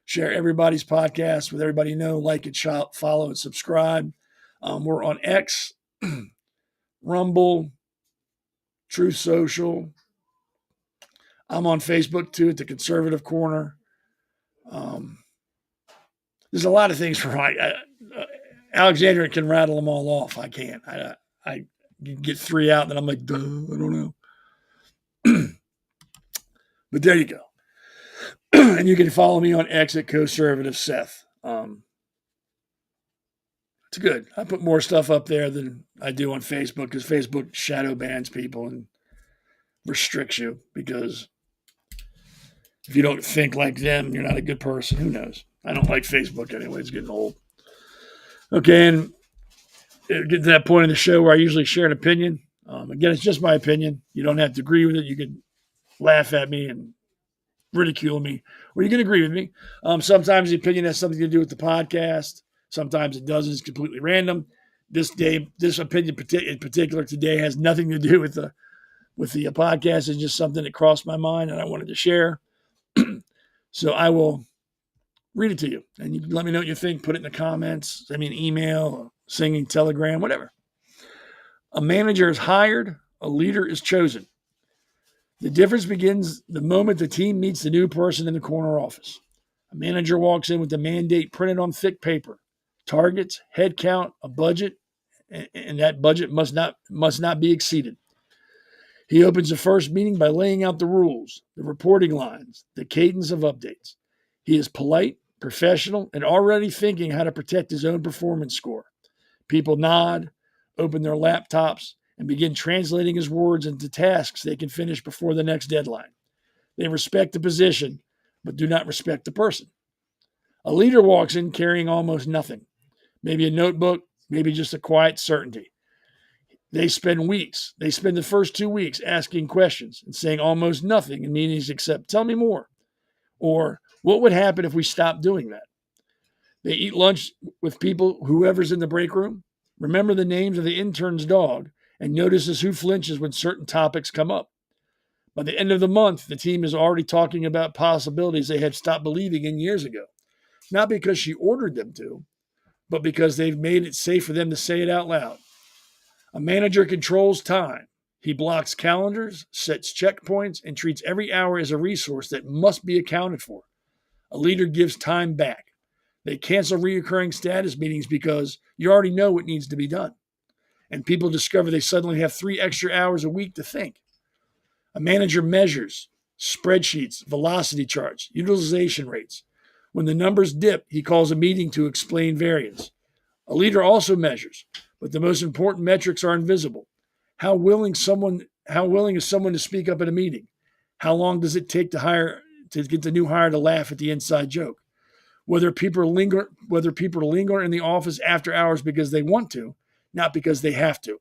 Share everybody's podcast with everybody you know. Like it, follow, and subscribe. We're on X, Rumble, Truth Social. I'm on Facebook too at the Conservative Corner. There's a lot of things for Alexandria can rattle them all off. I can't. I get 3 out, and then I'm like, duh, I don't know. But there you go. And you can follow me on X at Conservative Seth. It's good. I put more stuff up there than I do on Facebook because Facebook shadow bans people and restricts you because if you don't think like them, you're not a good person. Who knows? I don't like Facebook anyway. It's getting old. Okay, and get to that point in the show where I usually share an opinion. Again, it's just my opinion. You don't have to agree with it. You can laugh at me and ridicule me, or you can agree with me. Sometimes the opinion has something to do with the podcast. Sometimes it doesn't. It's completely random. This opinion in particular today has nothing to do with the podcast. It's just something that crossed my mind and I wanted to share. So I will read it to you, and you can let me know what you think. Put it in the comments. Send me an email, singing telegram, whatever. A manager is hired. A leader is chosen. The difference begins the moment the team meets the new person in the corner office. A manager walks in with the mandate printed on thick paper, targets, head count, a budget, and that budget must not be exceeded. He opens the first meeting by laying out the rules, the reporting lines, the cadence of updates. He is polite, professional, and already thinking how to protect his own performance score. People nod, open their laptops, and begin translating his words into tasks they can finish before the next deadline. They respect the position, but do not respect the person. A leader walks in carrying almost nothing. Maybe a notebook, maybe just a quiet certainty. They spend the first 2 weeks asking questions and saying almost nothing in meetings except, tell me more. Or, what would happen if we stopped doing that? They eat lunch with people, whoever's in the break room, remember the names of the intern's dog, and notices who flinches when certain topics come up. By the end of the month, the team is already talking about possibilities they had stopped believing in years ago. Not because she ordered them to, but because they've made it safe for them to say it out loud. A manager controls time. He blocks calendars, sets checkpoints, and treats every hour as a resource that must be accounted for. A leader gives time back. They cancel recurring status meetings because you already know what needs to be done. And people discover they suddenly have 3 extra hours a week to think. A manager measures spreadsheets, velocity charts, utilization rates. When the numbers dip, he calls a meeting to explain variance. A leader also measures, but the most important metrics are invisible. How willing is someone to speak up at a meeting? How long does it take to get the new hire to laugh at the inside joke? Whether people linger in the office after hours because they want to, not because they have to.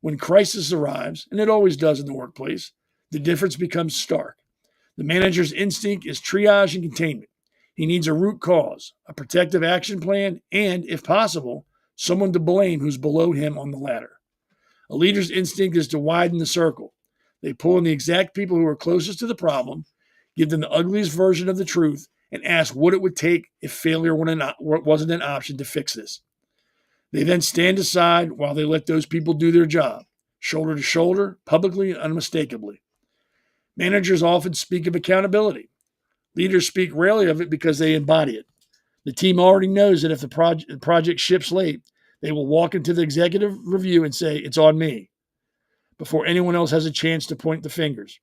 When crisis arrives, and it always does in the workplace, the difference becomes stark. The manager's instinct is triage and containment. He needs a root cause, a protective action plan, and, if possible, someone to blame who's below him on the ladder. A leader's instinct is to widen the circle. They pull in the exact people who are closest to the problem, give them the ugliest version of the truth, and ask what it would take if failure wasn't an option to fix this. They then stand aside while they let those people do their job, shoulder to shoulder, publicly and unmistakably. Managers often speak of accountability. Leaders speak rarely of it because they embody it. The team already knows that if the project ships late, they will walk into the executive review and say, it's on me, before anyone else has a chance to point the fingers.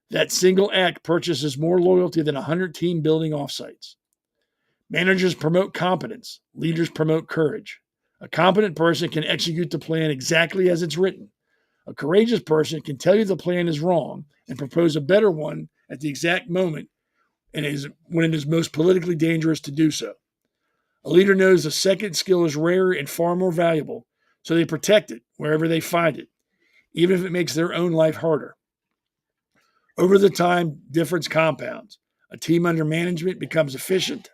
That single act purchases more loyalty than 100 team building offsites. Managers promote competence. Leaders promote courage. A competent person can execute the plan exactly as it's written. A courageous person can tell you the plan is wrong and propose a better one at the exact moment when it is most politically dangerous to do so. A leader knows the second skill is rarer and far more valuable, so they protect it wherever they find it, even if it makes their own life harder. Over the time, difference compounds. A team under management becomes efficient,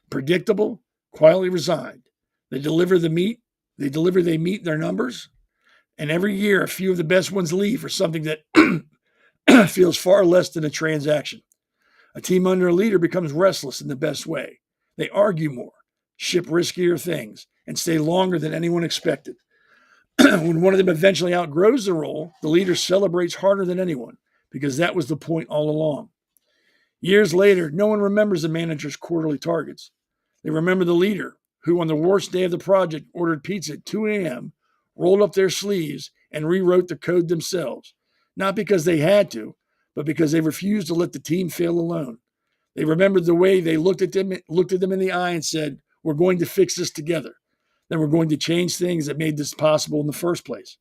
predictable, quietly resigned. They meet their numbers, and every year a few of the best ones leave for something that feels far less than a transaction. A team under a leader becomes restless in the best way. They argue more, ship riskier things, and stay longer than anyone expected. When one of them eventually outgrows the role, the leader celebrates harder than anyone because that was the point all along. Years later, no one remembers the manager's quarterly targets. They remember the leader who, on the worst day of the project, ordered pizza at 2 a.m., rolled up their sleeves, and rewrote the code themselves, not because they had to, but because they refused to let the team fail alone. They remembered the way they looked at them in the eye and said, "We're going to fix this together. Then we're going to change things that made this possible in the first place."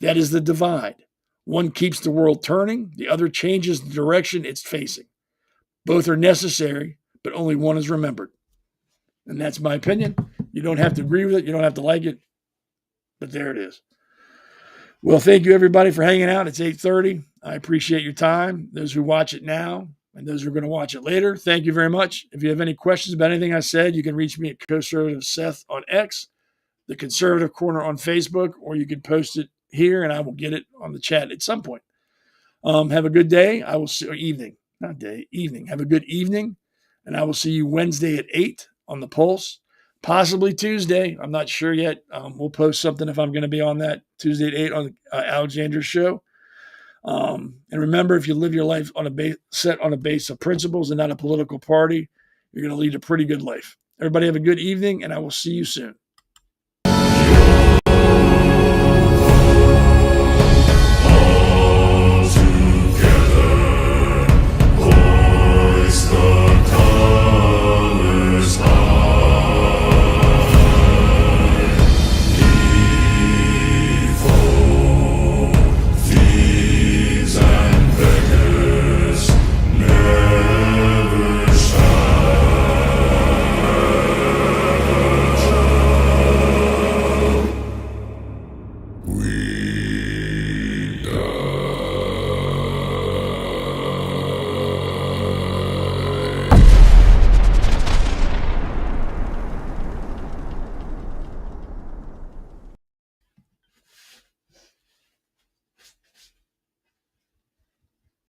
That is the divide. One keeps the world turning, the other changes the direction it's facing. Both are necessary, but only one is remembered. And that's my opinion. You don't have to agree with it. You don't have to like it. But there it is. Well, thank you, everybody, for hanging out. It's 8:30. I appreciate your time. Those who watch it now and those who are going to watch it later, thank you very much. If you have any questions about anything I said, you can reach me at Conservative Seth on X, the Conservative Corner on Facebook, or you can post it here and I will get it on the chat at some point. Have a good day. I will see, or evening, not day, evening. Have a good evening, and I will see you Wednesday at 8 on the Pulse, possibly Tuesday. I'm not sure yet. We'll post something if I'm going to be on that Tuesday at 8 on Alexander's show. And remember, if you live your life set on a base of principles and not a political party, you're going to lead a pretty good life. Everybody have a good evening, and I will see you soon.